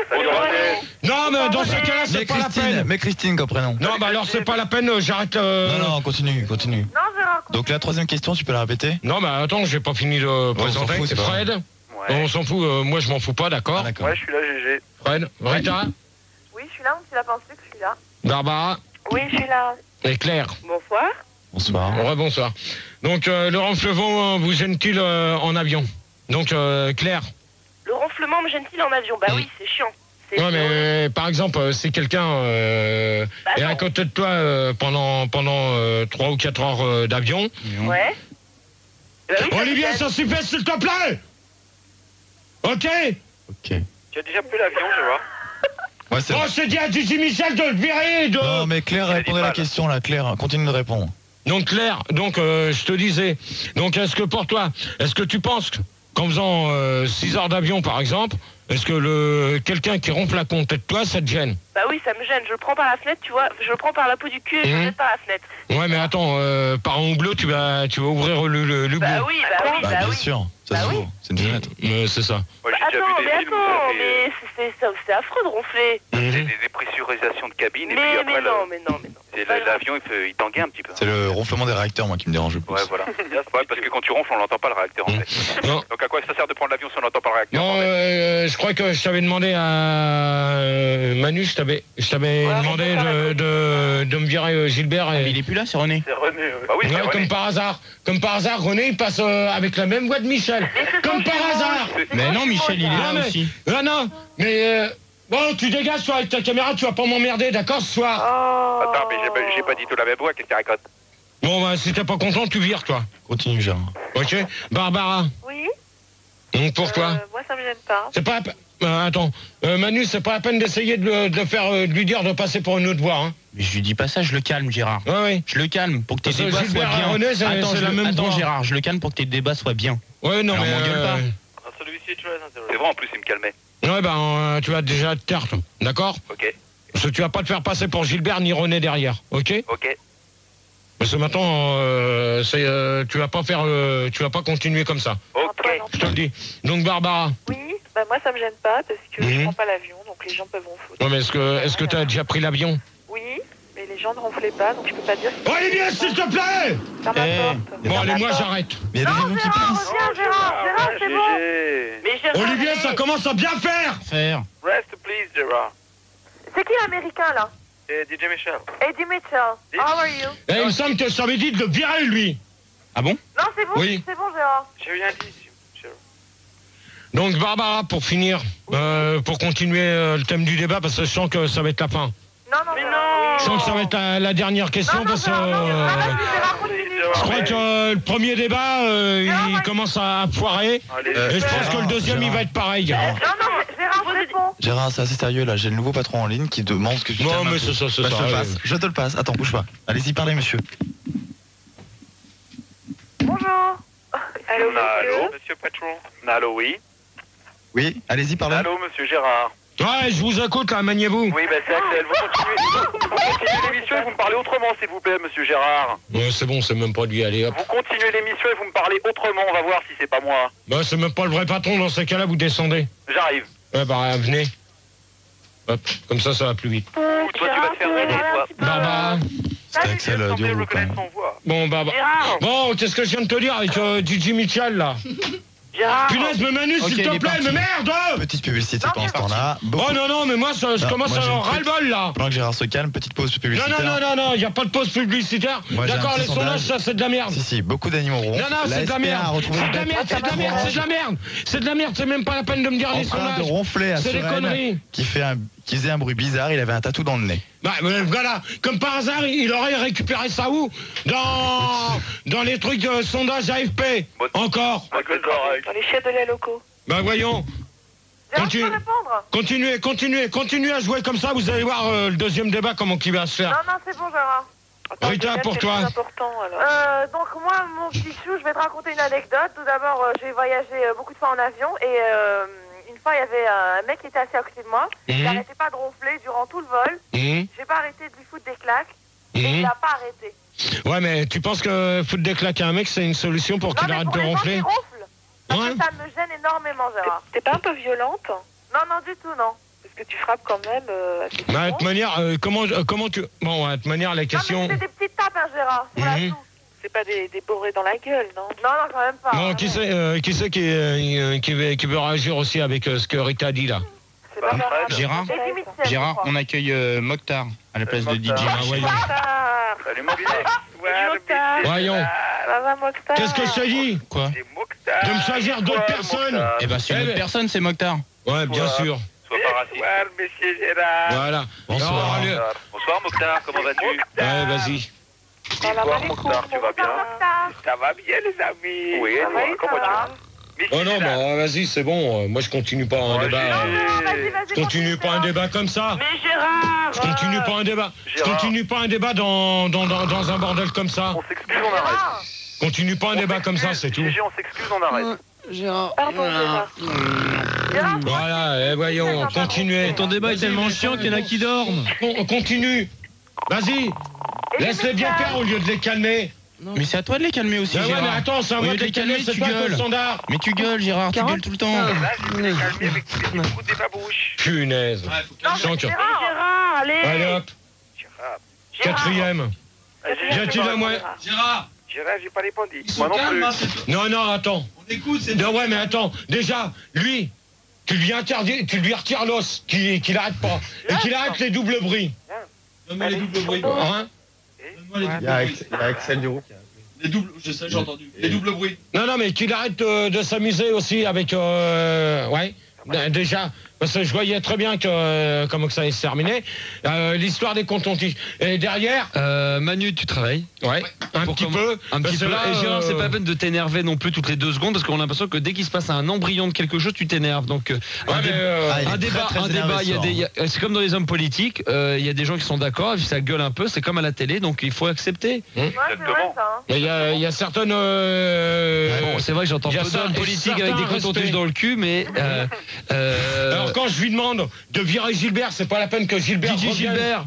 S7: Salut, René.
S1: Non, mais dans ce cas-là, c'est pas la peine.
S2: Mais Christine comme prénom.
S1: Non, bah alors c'est pas la peine, j'arrête.
S2: Non, continue.
S5: Non, Gérard.
S2: Donc la troisième question, tu peux la répéter?
S1: Non, mais attends, j'ai pas fini de présenter.
S2: Fout,
S1: Fred.
S7: Ouais.
S1: On s'en fout, moi je m'en fous pas, d'accord?
S7: Ouais, je suis là, GG.
S1: Fred, Rita,
S5: Oui, je suis là, mon petit lapin sucre, je suis là.
S1: Barbara
S6: Oui, je suis là.
S1: et Claire.
S6: Bonsoir.
S2: Bonsoir.
S1: Bonsoir. Donc le ronflement vous gêne-t-il en avion? Donc Claire.
S6: Le ronflement me gêne-t-il en avion? Bah oui, c'est chiant.
S1: Ouais, mais par exemple, si quelqu'un est à côté de toi pendant 3 ou 4 heures d'avion.
S5: Ouais.
S1: Olivier, ça suffit, s'il te plaît. Ok.
S4: Tu as déjà pris l'avion, je vois.
S2: Ouais, c'est
S1: bon, je te dis à Gigi Michel de le virer.
S2: Non, mais Claire répondait à la question, là. Claire, continue de répondre.
S1: Donc, Claire, je te disais, donc, est-ce que pour toi, est-ce que tu penses qu'en faisant 6 heures d'avion, par exemple, est-ce que quelqu'un qui ronfle à côté de toi, ça te gêne?
S5: Bah oui, ça me gêne. Je le prends par la fenêtre, tu vois. Je le prends par la peau du cul et je le jette par la fenêtre.
S1: Ouais, mais attends, par un hublot, tu vas ouvrir le
S5: Bah oui,
S2: bien sûr. Ça se voit. C'est une fenêtre.
S1: C'est ça.
S4: Moi, j'ai déjà vu des films où
S5: mais c'est affreux de ronfler.
S7: C'est des dépressurisations de cabine et puis après...
S5: Mais non.
S7: L'avion, il tanguait un petit peu.
S2: C'est le ronflement des réacteurs, moi, qui me dérange le plus.
S7: Ouais, voilà. Ouais, parce que quand tu ronfles, on n'entend pas le réacteur, en fait.
S1: Non.
S7: Donc à quoi ça sert de prendre l'avion si on n'entend pas le réacteur?
S1: Non, je crois que je t'avais demandé à Manu, je t'avais demandé de me virer Gilbert.
S3: Mais il est plus là, c'est René.
S4: C'est René,
S7: Bah oui, c'est
S1: Ouais,
S7: René.
S1: comme par hasard, René, il passe avec la même voix de Michel. Comme par hasard.
S3: Mais non, Michel, il est là aussi.
S1: Non, mais bon, tu dégages, toi, avec ta caméra, tu vas pas m'emmerder, d'accord, ce soir.
S7: Attends, mais j'ai pas dit tout la même voix, qu'est-ce qu'il raconte?
S1: Bon, bah, si t'es pas content, tu vires, toi.
S2: Continue, Gérard.
S1: Ok. Barbara,
S6: Oui,
S1: donc pour toi.
S6: moi ça me gêne pas.
S1: C'est pas... attends, Manu, c'est pas la peine d'essayer de lui dire de passer pour une autre voix, hein.
S3: Mais je lui dis pas ça, je le calme, Gérard.
S1: Ouais.
S3: Je le calme pour que tes
S1: Parce que
S3: débats soient
S1: Gilbert et
S3: bien.
S1: René, c'est la même
S3: Attends,
S1: voix.
S3: Gérard, je le calme pour que tes débats soient bien.
S1: Ouais, non,
S3: Alors,
S1: mais...
S3: m'engueule pas.
S4: Celui-ci est très intéressant.
S7: C'est vrai, en plus, il me calmait.
S1: Ouais, ben, tu vas déjà te taire, toi. D'accord?
S7: Ok.
S1: Parce que tu vas pas te faire passer pour Gilbert ni René derrière, ok?
S7: Ok.
S1: Parce que maintenant, tu vas pas continuer comme ça.
S7: Ok.
S1: Je te le dis. Donc, Barbara.
S6: Oui, bah moi ça me gêne pas parce que je prends pas l'avion, donc les gens peuvent ronfler.
S1: Ouais, mais est-ce que tu as déjà pris l'avion?
S6: Oui, mais les gens ne ronflaient pas, donc je peux pas dire.
S1: Olivier, s'il te plaît!
S6: Ferme la porte.
S1: Bon, allez, moi j'arrête.
S2: Mais il y a des avions qui passent.
S5: Reviens, Gérard, c'est bon. Mais Gérard,
S1: Olivier, ça commence à bien faire!
S4: Rest, please, Gérard.
S5: C'est qui l'américain, là?
S4: Et DJ Michel.
S5: Eddie Mitchell. How are you?
S1: Il me semble que je t'avais dit de le virer, lui.
S3: Ah bon?
S5: Non, c'est bon,
S1: Oui.
S5: c'est bon, Gérard.
S4: J'ai rien dit, Michel.
S1: Donc, Barbara, pour finir, pour continuer le thème du débat, parce que je sens que ça va être la fin.
S5: Non,
S4: Mais
S5: Gérard.
S4: non.
S1: Je sens que ça va être la dernière question,
S5: Non,
S1: parce que...
S5: Gérard, non, arrête, Gérard, continue.
S1: je crois que le premier débat, il commence à foirer.
S4: Allez,
S1: Et je pense que le deuxième, il va être pareil. Gérard.
S5: Non, Gérard, réponds.
S2: Gérard, c'est assez sérieux, là. J'ai le nouveau patron en ligne qui demande ce que tu
S1: Non,
S2: calmes un
S1: mais
S2: peu.
S1: c'est ça.
S2: Bah, je te le passe. Je te le passe. Attends, bouge pas. Allez-y, parlez, monsieur.
S5: Bonjour.
S6: Allô,
S4: Allô,
S6: monsieur.
S4: monsieur Patron. Allô, oui.
S2: Oui, allez-y, parlez.
S4: Allô, monsieur Gérard.
S1: Ouais, je vous écoute, là, maniez-vous.
S4: Oui, c'est Axel. Vous continuez l'émission et vous me parlez autrement, s'il vous plaît, monsieur Gérard.
S1: Ouais, c'est bon, c'est même pas lui, allez, hop.
S4: Vous continuez l'émission et vous me parlez autrement. On va voir si c'est pas moi.
S1: Bah, c'est même pas le vrai patron, dans ces cas-là, vous descendez.
S4: J'arrive.
S1: Ouais, bah, venez. Hop, comme ça va plus vite.
S4: Toi, tu vas te faire rêver, toi.
S1: Barbara.
S2: C'est Axel
S4: Je
S2: du
S4: semblais
S2: groupe.
S4: reconnaître son voix.
S1: Bon, Barbara.
S5: Gérard.
S1: Bon, qu'est-ce que je viens de te dire avec Gigi Mitchell, là?
S5: Gérard.
S1: Punaise, mais Manu,
S3: Ok,
S1: s'il
S3: il
S1: te
S3: est
S1: plaît,
S3: parti.
S1: mais merde!
S2: Petite publicité pendant ce temps-là.
S1: Oh non, mais moi, je
S2: Non,
S1: commence
S2: moi,
S1: à
S2: j'ai
S1: en
S2: une
S1: ras-le-bol, là.
S2: Pendant que Gérard se calme, petite pause publicitaire.
S1: Non, il n'y a pas de pause publicitaire.
S2: Moi, j'ai un
S1: D'accord,
S2: petit
S1: les sondages,
S2: sondage.
S1: ça, c'est de la merde.
S2: Si, beaucoup d'animaux ronds.
S1: Non, c'est de la merde. C'est de la merde, c'est même pas la peine de me dire
S2: En
S1: les
S2: train de
S1: sondages.
S2: ronfler à
S1: C'est des
S2: Suresnes,
S1: conneries.
S2: qui faisait un bruit bizarre, il avait un tatou dans le nez.
S1: Bah, voilà, comme par hasard, il aurait récupéré ça où? Dans les trucs de sondage AFP. Encore.
S6: Dans les chefs de la locaux.
S1: Bah, voyons.
S5: Gérard, tu peux répondre?
S1: Continuez à jouer comme ça, vous allez voir le deuxième débat, comment il va se faire.
S5: Non, c'est bon, Gérard.
S1: Rita, pour toi.
S6: C'est important, alors.
S5: Donc moi, mon petit chou, je vais te raconter une anecdote. Tout d'abord, j'ai voyagé beaucoup de fois en avion et une fois, il y avait un mec qui était assis à côté de moi. Il n'arrêtait pas de ronfler durant tout le vol. J'ai pas arrêté de lui foutre des claques et il n'a pas arrêté.
S1: Ouais, mais tu penses que foutre des claques à un mec, c'est une solution pour qu'il arrête de ronfler?
S5: Non, mais pour les gens qui ronflent, parce que ça me gêne énormément, Gérard.
S6: T'es pas un peu violente?
S5: Non, du tout, non.
S6: Parce que tu frappes quand même assez
S1: Bah, de
S6: souvent.
S1: toute manière, comment tu... Bon, de toute manière, la question...
S5: Non, mais c'est des petites tapes, hein, Gérard. C'est la tout.
S6: C'est pas des bourrés dans la gueule, non?
S5: Non, quand même pas.
S1: Non, qui c'est qui veut réagir aussi avec ce que Rita a dit, là?
S6: C'est pas grave.
S3: Gérard,
S5: Eddie Mitchell,
S3: Gérard,
S5: je crois.
S3: on accueille Mokhtar à la place de DJ.
S1: Ah, voyons.
S6: Mokhtar.
S4: Salut, Mokhtar.
S6: Mokhtar.
S1: Voyons.
S6: Ça va, Mokhtar?
S1: Qu'est-ce que je te dis? Quoi?
S4: C'est Mokhtar.
S1: De me choisir d'autres personnes.
S3: Eh ben, c'est une autre personne, c'est Mokhtar.
S1: Ouais, bien sûr.
S4: Sois
S6: T'as
S4: Bonsoir, monsieur Gérard.
S1: Voilà.
S2: Bonsoir.
S7: Bonsoir, Mokhtar, comment vas-tu?
S1: Ouais, vas-y.
S4: Bonsoir, Mokhtar, tu vas bien? Ça va bien, les amis. Oui, comment tu vas?
S1: Oh non, bah vas-y, c'est bon. Moi, je continue pas un débat. Je continue pas un débat comme ça.
S5: Mais Gérard.
S1: Je continue pas un débat. Je continue pas un débat dans un bordel comme ça.
S4: On s'excuse, on arrête.
S1: Continue pas un débat comme ça, c'est tout.
S4: GG, on s'excuse, on arrête.
S3: Gérard.
S5: Pardon, Gérard.
S1: Voilà, voyons, continuez.
S3: Ton débat est tellement chiant qu'il y en a qui dorment.
S1: On continue. Vas-y. Laisse-les bien faire au lieu de les calmer.
S3: Mais c'est à toi de les calmer aussi,
S1: Ouais,
S3: Gérard.
S1: mais attends, c'est à moi de les calmer, c'est
S3: tu
S1: pas
S3: gueules.
S1: ton standard.
S3: Mais tu gueules, Gérard, tu gueules tout le temps.
S4: Là, je vais les calmer avec tous les coups de ma bouche.
S1: Punaise.
S5: Gérard, allez.
S1: Allez hop, quatrième. Y a-t-il un moyen?
S4: Gérard, j'ai pas répondu. Moi non plus.
S1: Non, attends.
S8: On écoute, c'est...
S1: Non, ouais, mais attends. Déjà, lui, tu lui interdis, tu lui retires l'os, qu'il arrête pas. Et qu'il arrête les doubles bruits.
S8: Donne-moi les doubles bruits.
S1: Hein?
S8: Donne-moi les doubles bruits.
S2: Il y a Axel Duroux qui a...
S8: Les doubles, je sais, j'ai entendu. Les doubles bruits.
S1: Non, mais qu'il arrête de s'amuser aussi avec... ouais, déjà... Parce que je voyais très bien que comment que ça allait se terminer. L'histoire des contents-tiges. Et derrière...
S3: Manu, tu travailles?
S1: Ouais, un petit peu.
S3: Un petit peu.
S1: Là,
S3: Et Gérard, c'est pas la peine de t'énerver non plus toutes les 2 secondes parce qu'on a l'impression que dès qu'il se passe un embryon de quelque chose, tu t'énerves. Donc un débat, c'est comme dans les hommes politiques. Il y a des gens qui sont d'accord, ça gueule un peu. C'est comme à la télé, donc il faut accepter.
S5: Ouais, c'est vrai, ça.
S1: Il y a certaines...
S3: Bon, c'est vrai que j'entends
S1: il y a
S3: peu d'hommes politiques avec des contents-tiges dans le cul, mais
S1: Alors quand je lui demande de virer Gilbert, c'est pas la peine que Gilbert
S3: DJ
S1: revienne.
S3: Gilbert.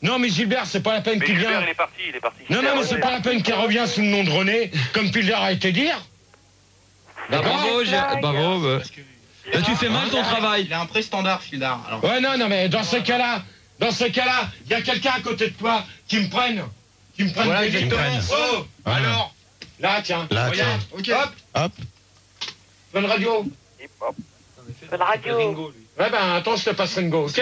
S1: Non, mais Gilbert, c'est pas la peine
S7: Mais
S1: qu'il
S7: Gilbert,
S1: vienne.
S7: il est parti.
S1: Non, mais c'est pas la peine qu'il revienne sous le nom de René, comme Pilder a été dire.
S3: Bravo, bravo. Là, tu fais mal ton travail.
S8: Il a un pré-standard, Fildar. Alors...
S1: Ouais, non, mais dans ce cas-là, il y a quelqu'un à côté de toi qui me prenne.
S2: Voilà,
S1: des
S2: exactement.
S1: dictons. Oh,
S2: Voilà.
S1: alors, là, tiens,
S2: Là,
S1: regarde,
S8: tiens.
S1: hop, bonne radio.
S5: Bonne radio.
S1: Ouais, ben, attends, je te passe Ringo, ok?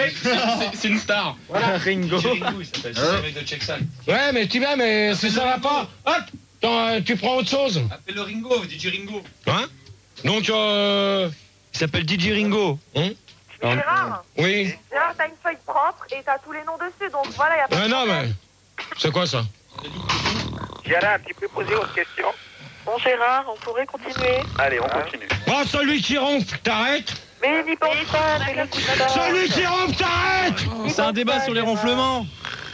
S8: C'est une star.
S1: Voilà.
S3: Ringo.
S8: Ringo, il s'appelle. C'est le mec de Checksal.
S1: Ouais, mais tu vas, mais si ça va pas, hop, tu prends autre chose.
S8: Appelle le Ringo, DJ Ringo.
S1: Hein? Donc,
S3: Il s'appelle DJ Ringo.
S5: Gérard,
S1: oui.
S5: Gérard, t'as une feuille propre et t'as tous les noms dessus, donc voilà, y a pas de
S1: Non,
S5: problème.
S1: mais c'est quoi ça?
S4: Gérard, tu peux poser autre question?
S6: Bon, Gérard, on pourrait continuer.
S4: Allez, on continue.
S1: Oh, celui qui ronfle, t'arrêtes?
S6: Mais n'y pense pas, mais l'écoute pas.
S1: Celui qui ronfle, t'arrêtes?
S3: C'est un débat sur les ronflements.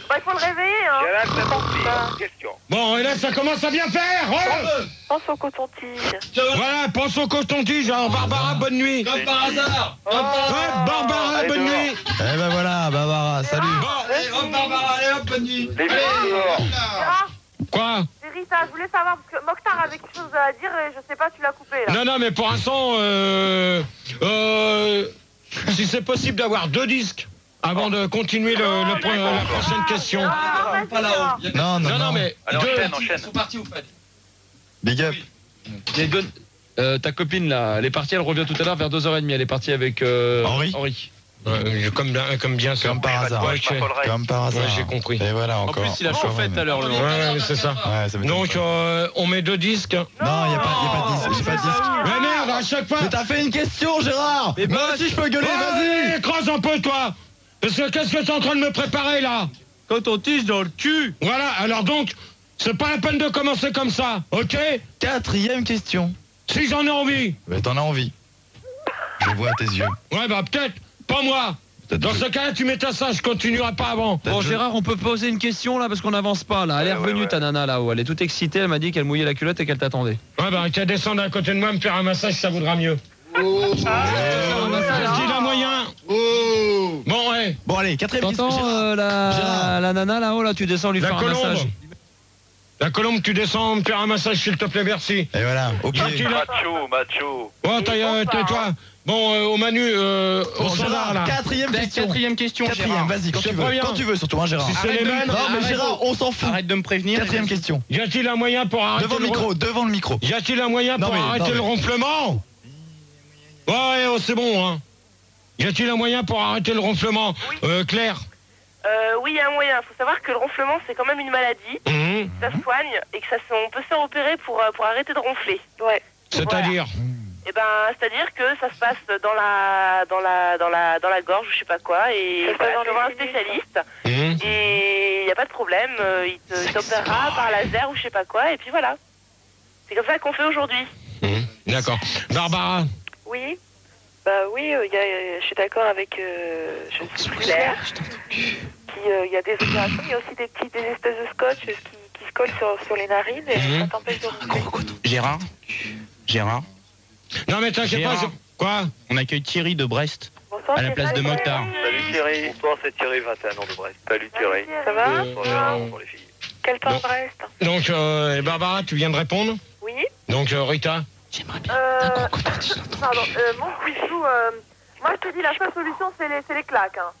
S5: Bah, il faut le réveiller, hein.
S4: Gérard, t'as compris, autre question.
S1: Bon, et là, ça commence à bien faire. Ouais.
S6: Pense au coton-tige.
S1: Voilà, pense au coton-tige. Alors, Barbara, bonne nuit.
S8: Comme par hasard.
S1: Ouais, Barbara,
S4: Allez,
S1: bonne
S4: dehors.
S1: nuit.
S2: Eh ben voilà, Barbara, salut.
S8: Allez, hop, Barbara, allez, hop, bonne nuit.
S4: Les dehors.
S5: Gérard,
S1: Quoi?
S5: c'est Rita, je voulais savoir, parce que Mokhtar avait quelque chose à dire et je sais pas, tu l'as coupé, là.
S1: Non, mais pour l'instant, si c'est possible d'avoir 2 disques avant de continuer la prochaine question.
S5: Ah,
S8: Pas là-haut. Il y a
S1: Non, mais
S7: Allez, enchaîne.
S8: Ils sont partis au fait.
S2: Big up.
S3: Ta copine là, elle est partie, elle revient tout à l'heure vers 2h30. Elle est partie avec
S2: Henri.
S1: comme bien sûr.
S2: Comme par hasard.
S1: Ouais,
S2: Comme par hasard.
S1: Ouais, j'ai compris.
S2: Et voilà,
S3: En
S2: encore.
S3: plus, il a chauffé tout à l'heure.
S1: Ouais, c'est ça.
S2: Ouais, ça m'étonne
S1: Donc,
S2: pas.
S1: on met 2 disques.
S2: Non, il n'y a pas de disque. J'ai pas de disque.
S1: Mais merde, à chaque fois.
S2: Mais t'as fait une question, Gérard.
S1: Mais
S2: Moi
S1: bah,
S2: aussi, je peux gueuler,
S1: Ouais,
S2: vas-y.
S1: écrase un peu, toi. Parce que qu'est-ce que t'es en train de me préparer, là?
S3: Quand on tisse dans le cul.
S1: Voilà, alors donc, c'est pas la peine de commencer comme ça, ok?
S2: 4e question.
S1: Si j'en ai envie.
S2: Mais t'en as envie. Je vois à tes yeux.
S1: Ouais, bah peut-être, pas moi. Dans ce cas-là, tu m'étais ça, je continuerai pas avant.
S3: Bon, Gérard, on peut poser une question là parce qu'on n'avance pas là. Elle est revenue, ta nana là-haut. Elle est toute excitée. Elle m'a dit qu'elle mouillait la culotte et qu'elle t'attendait.
S1: Ouais, bah qu'à descendre à côté de moi, me faire un massage, ça vaudra mieux. Dis la moyen. Bon, ouais.
S2: Bon, allez, 4e question.
S3: T'entends la nana là-haut là, tu descends lui
S1: La
S3: faire un
S1: colombe.
S3: massage.
S1: La colombe, tu descends, me faire un massage, s'il te plaît, merci.
S2: Et voilà, ok.
S7: Macho.
S1: Oh, tais-toi. Bon, au Manu, au
S2: Bon,
S1: standard, là.
S2: Gérard, 4e question.
S3: 4e question,
S2: 4e,
S3: Gérard.
S2: vas-y, quand
S1: Je
S2: tu
S1: te
S2: veux.
S1: préviens.
S2: Quand tu veux, surtout, hein, Gérard.
S1: Si c'est les mêmes.
S2: Non, mais Gérard, on s'en fout.
S3: Arrête de me prévenir.
S2: 4e question.
S1: Y a-t-il un moyen pour arrêter
S2: Devant le micro, devant le micro.
S1: Y a-t-il un moyen
S2: Non,
S1: pour
S2: mais-
S1: arrêter
S2: non, mais-
S1: le ronflement? Ouais, oh, c'est bon, hein. Y a-t-il un moyen pour arrêter le ronflement? Claire?
S5: Oui, il y a un moyen. Il faut savoir que le ronflement, c'est quand même une maladie. Ça se soigne et que on peut se faire opérer pour arrêter de ronfler. Ouais.
S1: C'est-à-dire?
S5: Et c'est-à-dire que ça se passe dans la gorge, je sais pas quoi, et tu vas voir un spécialiste, et il n'y a pas de problème, il t'opérera par laser ou je sais pas quoi, et puis voilà. C'est comme ça qu'on fait aujourd'hui.
S1: D'accord. Barbara?
S6: Oui. Oui, je suis d'accord avec Claire. Il y a des opérations, il y a aussi des espèces de scotch qui se collent sur les narines et ça t'empêche de ronfler.
S9: Gérard.
S1: Non mais t'inquiète pas, quoi?
S9: On accueille Thierry de Brest.
S6: Bonsoir,
S9: à la place de Mokhtar.
S7: Salut Thierry. Bonsoir, c'est Thierry, 21 ans de Brest. Salut Thierry.
S6: Ça va?
S7: Pour les filles.
S6: Quel temps Brest?
S1: Donc, Barbara, tu viens de répondre?
S6: Oui.
S1: Donc, Rita?
S5: J'aimerais bien pardon, mon couchou, moi je te dis, la seule solution, c'est les claques. Hein.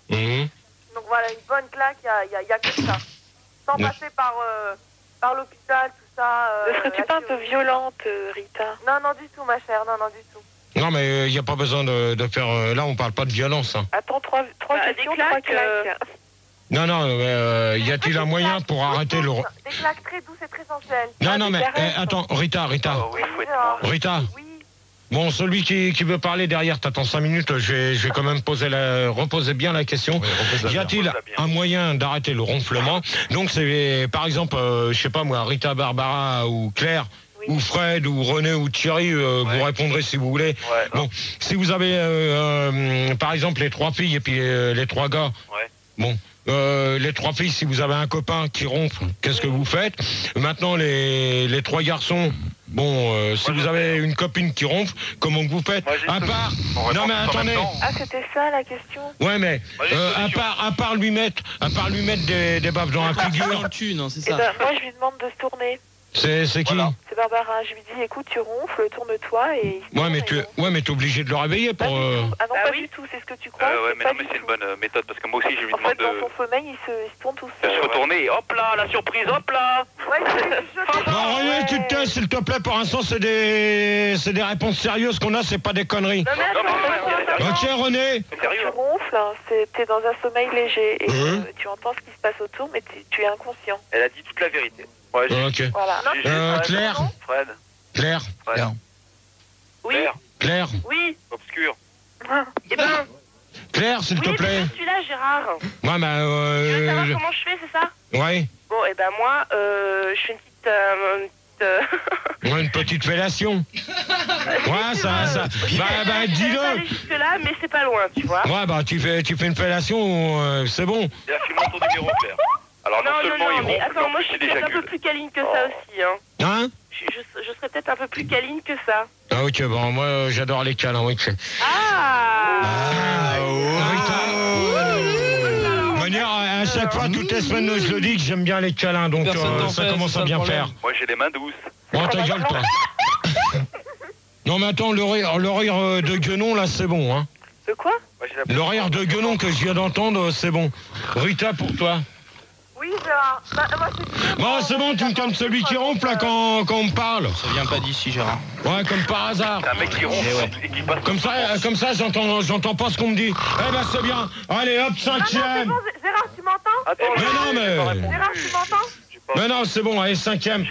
S5: Donc voilà, une bonne claque, il y a que ça. Sans passer par l'hôpital, tout ça.
S6: Serais-tu pas un peu violente, Rita?
S5: Non, du tout, ma chère, non, du tout.
S1: Non, mais il n'y a pas besoin de faire... là, on parle pas de violence. Hein.
S6: Attends, trois questions, trois claques.
S1: Non, y a-t-il un moyen pour arrêter le...
S5: Des claques très douces et très sensuelles.
S1: Non, mais attends, Rita. Rita.
S5: Oui.
S1: Bon, celui qui veut parler derrière, t'attends 5 minutes, je vais quand même reposer bien la question. Oui, y a-t-il un moyen d'arrêter le ronflement? Donc c'est, par exemple, je sais pas moi, Rita, Barbara ou Claire, ou Fred, ou René, ou Thierry, vous répondrez si vous voulez. Bon, si vous avez, par exemple, les 3 filles et puis les 3 gars, bon... les 3 filles, si vous avez un copain qui ronfle, qu'est-ce que vous faites? Maintenant, les 3 garçons, bon, si vous avez une copine qui ronfle, comment vous faites? À part... Non mais attendez.
S6: Ah, c'était ça la question?
S1: Ouais, mais à part lui mettre des baffes dans la figure...
S9: non, c'est ça.
S6: Moi, je lui demande de se tourner.
S1: C'est qui?
S6: C'est Barbara. Je lui dis, écoute, tu ronfles, tourne-toi et...
S1: Ouais, mais t'es obligé de le réveiller pour...
S6: Ah non, pas du tout, c'est ce que tu crois.
S7: Mais c'est une bonne méthode, parce que moi aussi, je lui
S6: en
S7: demande
S6: fait, dans son sommeil, il se tourne tout seul.
S7: de se retourner, et hop là, la surprise, hop là.
S1: Bon, René, tu te tais, s'il te plaît, pour l'instant, c'est des réponses sérieuses qu'on a, c'est pas des conneries. Ok, René.
S6: Tu ronfles, t'es dans un sommeil léger, et tu entends ce qui se passe autour, mais tu es inconscient.
S7: Elle a dit toute la vérité. Ouais,
S1: ok.
S6: Voilà.
S1: Claire.
S7: Fred.
S1: Claire.
S5: Oui.
S1: Claire.
S5: Oui.
S7: Obscur.
S5: Eh ben.
S1: Claire, s'il te plaît.
S5: Je suis là, Gérard.
S1: Ouais,
S5: Tu veux savoir comment je fais, c'est ça?
S1: Ouais.
S5: Bon, et ben moi, je fais
S1: une petite fellation. Ouais, ça. Bah, dis-le.
S5: Pas aller jusque là, mais c'est pas loin, tu vois.
S1: Ouais, bah, tu fais une fellation, c'est bon.
S7: Et affume-moi ton numéro, Claire. Alors, non seulement il
S5: mais
S7: ronfle,
S5: attends, moi je suis peut-être un peu plus câline que ça aussi, hein.
S1: Hein?
S5: Je serais peut-être un peu plus câline que ça.
S1: Ah, ok, bon, moi, j'adore les câlins, oui. À chaque fois, toutes les semaines, je le dis que j'aime bien les câlins, donc ça commence à bien faire.
S7: Moi, j'ai les mains douces.
S1: Bon, ta gueule, toi. Non, mais attends, le rire de Guenon, là, c'est bon, hein.
S6: De quoi?
S1: Le rire de Guenon que je viens d'entendre, c'est bon. Rita, pour toi?
S5: Oui, Gérard.
S1: Bon, c'est bon, tu me calmes celui qui ronfle, là, quand on me parle.
S9: Ça vient pas d'ici, Gérard.
S1: Ouais, comme par hasard.
S7: C'est un mec qui ronfle et qui passe...
S1: Comme ça, j'entends pas ce qu'on me dit. Eh ben, c'est bien. Allez, hop, 5e.
S5: Bon, Gérard, tu m'entends? Gérard, tu m'entends?
S1: Mais non, c'est bon, allez, 5e.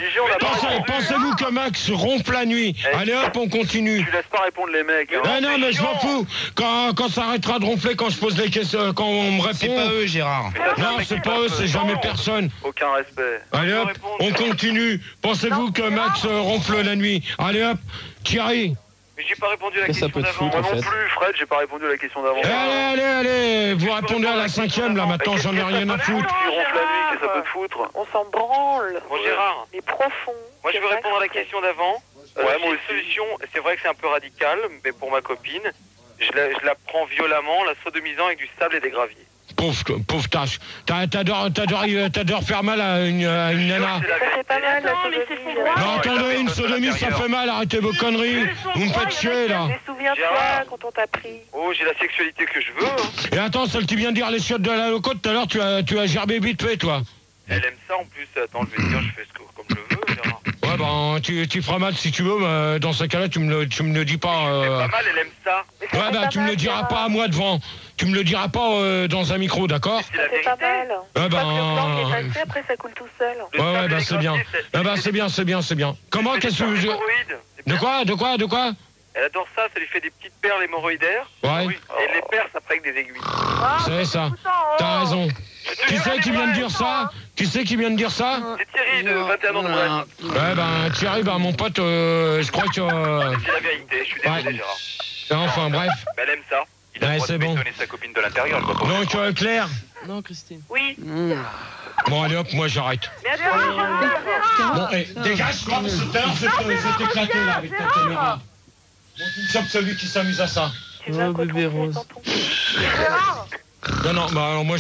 S1: Pensez-vous que Max ronfle la nuit? Allez hop, on continue.
S7: Tu laisses pas répondre les mecs.
S1: Non, mais je m'en fous. Quand ça arrêtera de ronfler, quand je pose les questions, quand on me répond...
S9: C'est pas eux, Gérard.
S1: Non, c'est pas eux, c'est jamais personne.
S7: Aucun respect.
S1: Allez hop, on continue. Pensez-vous que Max ronfle la nuit? Allez hop, Thierry.
S7: Mais j'ai pas répondu à la question d'avant. Moi non plus, Fred, j'ai pas répondu à la question d'avant.
S1: Allez, vous répondez à la 5e, là, maintenant, j'en ai rien à foutre.
S7: Tu ronfles la nuit, qu'est-ce que ça peut te foutre?
S6: On s'en branle.
S7: Bon, Gérard.
S6: Mais profond.
S7: Moi, je veux répondre à la question d'avant. Ouais, moi aussi. Solution, c'est vrai que c'est un peu radical, mais pour ma copine, je la prends violemment, la sodomisant avec du sable et des graviers.
S1: Pauvre tâche. T'adores faire mal à une nana.
S6: Ça fait pas mal, la sodomie.
S1: Non, attendez, une sodomie, ça fait mal, arrêtez vos conneries. Vous me faites chier, là.
S6: Mais souviens-toi quand on t'a pris.
S7: Oh, j'ai la sexualité que je veux.
S1: Et attends, celle qui vient de dire les chiottes de la loco, tout à l'heure, tu as gerbé vite fait, toi.
S7: Elle aime ça en plus. Attends, je vais te dire, je fais comme je veux, Gérard.
S1: Ouais, ben, tu feras mal si tu veux, mais dans ce cas-là, tu me le dis pas.
S7: C'est pas mal, elle aime ça.
S1: Ouais, bah, tu me le diras pas à moi devant. Tu me le diras pas dans un micro, d'accord?
S6: Ça fait pas mal.
S1: Ouais,
S6: Parce que le blanc qui est passé, après ça coule tout seul.
S1: Ouais, bah, c'est bien. Ouais, bah, c'est bien. Comment, qu'est-ce que vous... De quoi?
S4: Elle adore ça, ça lui fait des petites perles hémorroïdaires.
S1: Ouais.
S4: Et les perles, ça avec des aiguilles.
S1: C'est ça. T'as raison. Tu sais qui vient de dire ça? Tu sais qui vient de dire ça?
S4: C'est Thierry de 21 ans de Bretagne.
S1: Ouais, ben Thierry, ben mon pote, je crois que...
S4: C'est la vérité, je suis désolé, Gérard.
S1: Enfin, bref.
S4: Mais elle aime ça. Il a le droit de
S1: bon.
S4: bétonner sa copine de l'intérieur.
S1: Donc, Claire?
S9: Non, Christine.
S6: Oui.
S1: Bon, allez hop, moi j'arrête.
S5: Mais Gérard.
S1: Bon, dégage, quoi, parce que tout à l'heure, c'était éclaté, là, avec ta caméra. Bon, tu me chopes celui qui s'amuse à ça.
S9: Oh, bébé rose.
S5: Gérard.
S1: Non, bah alors moi,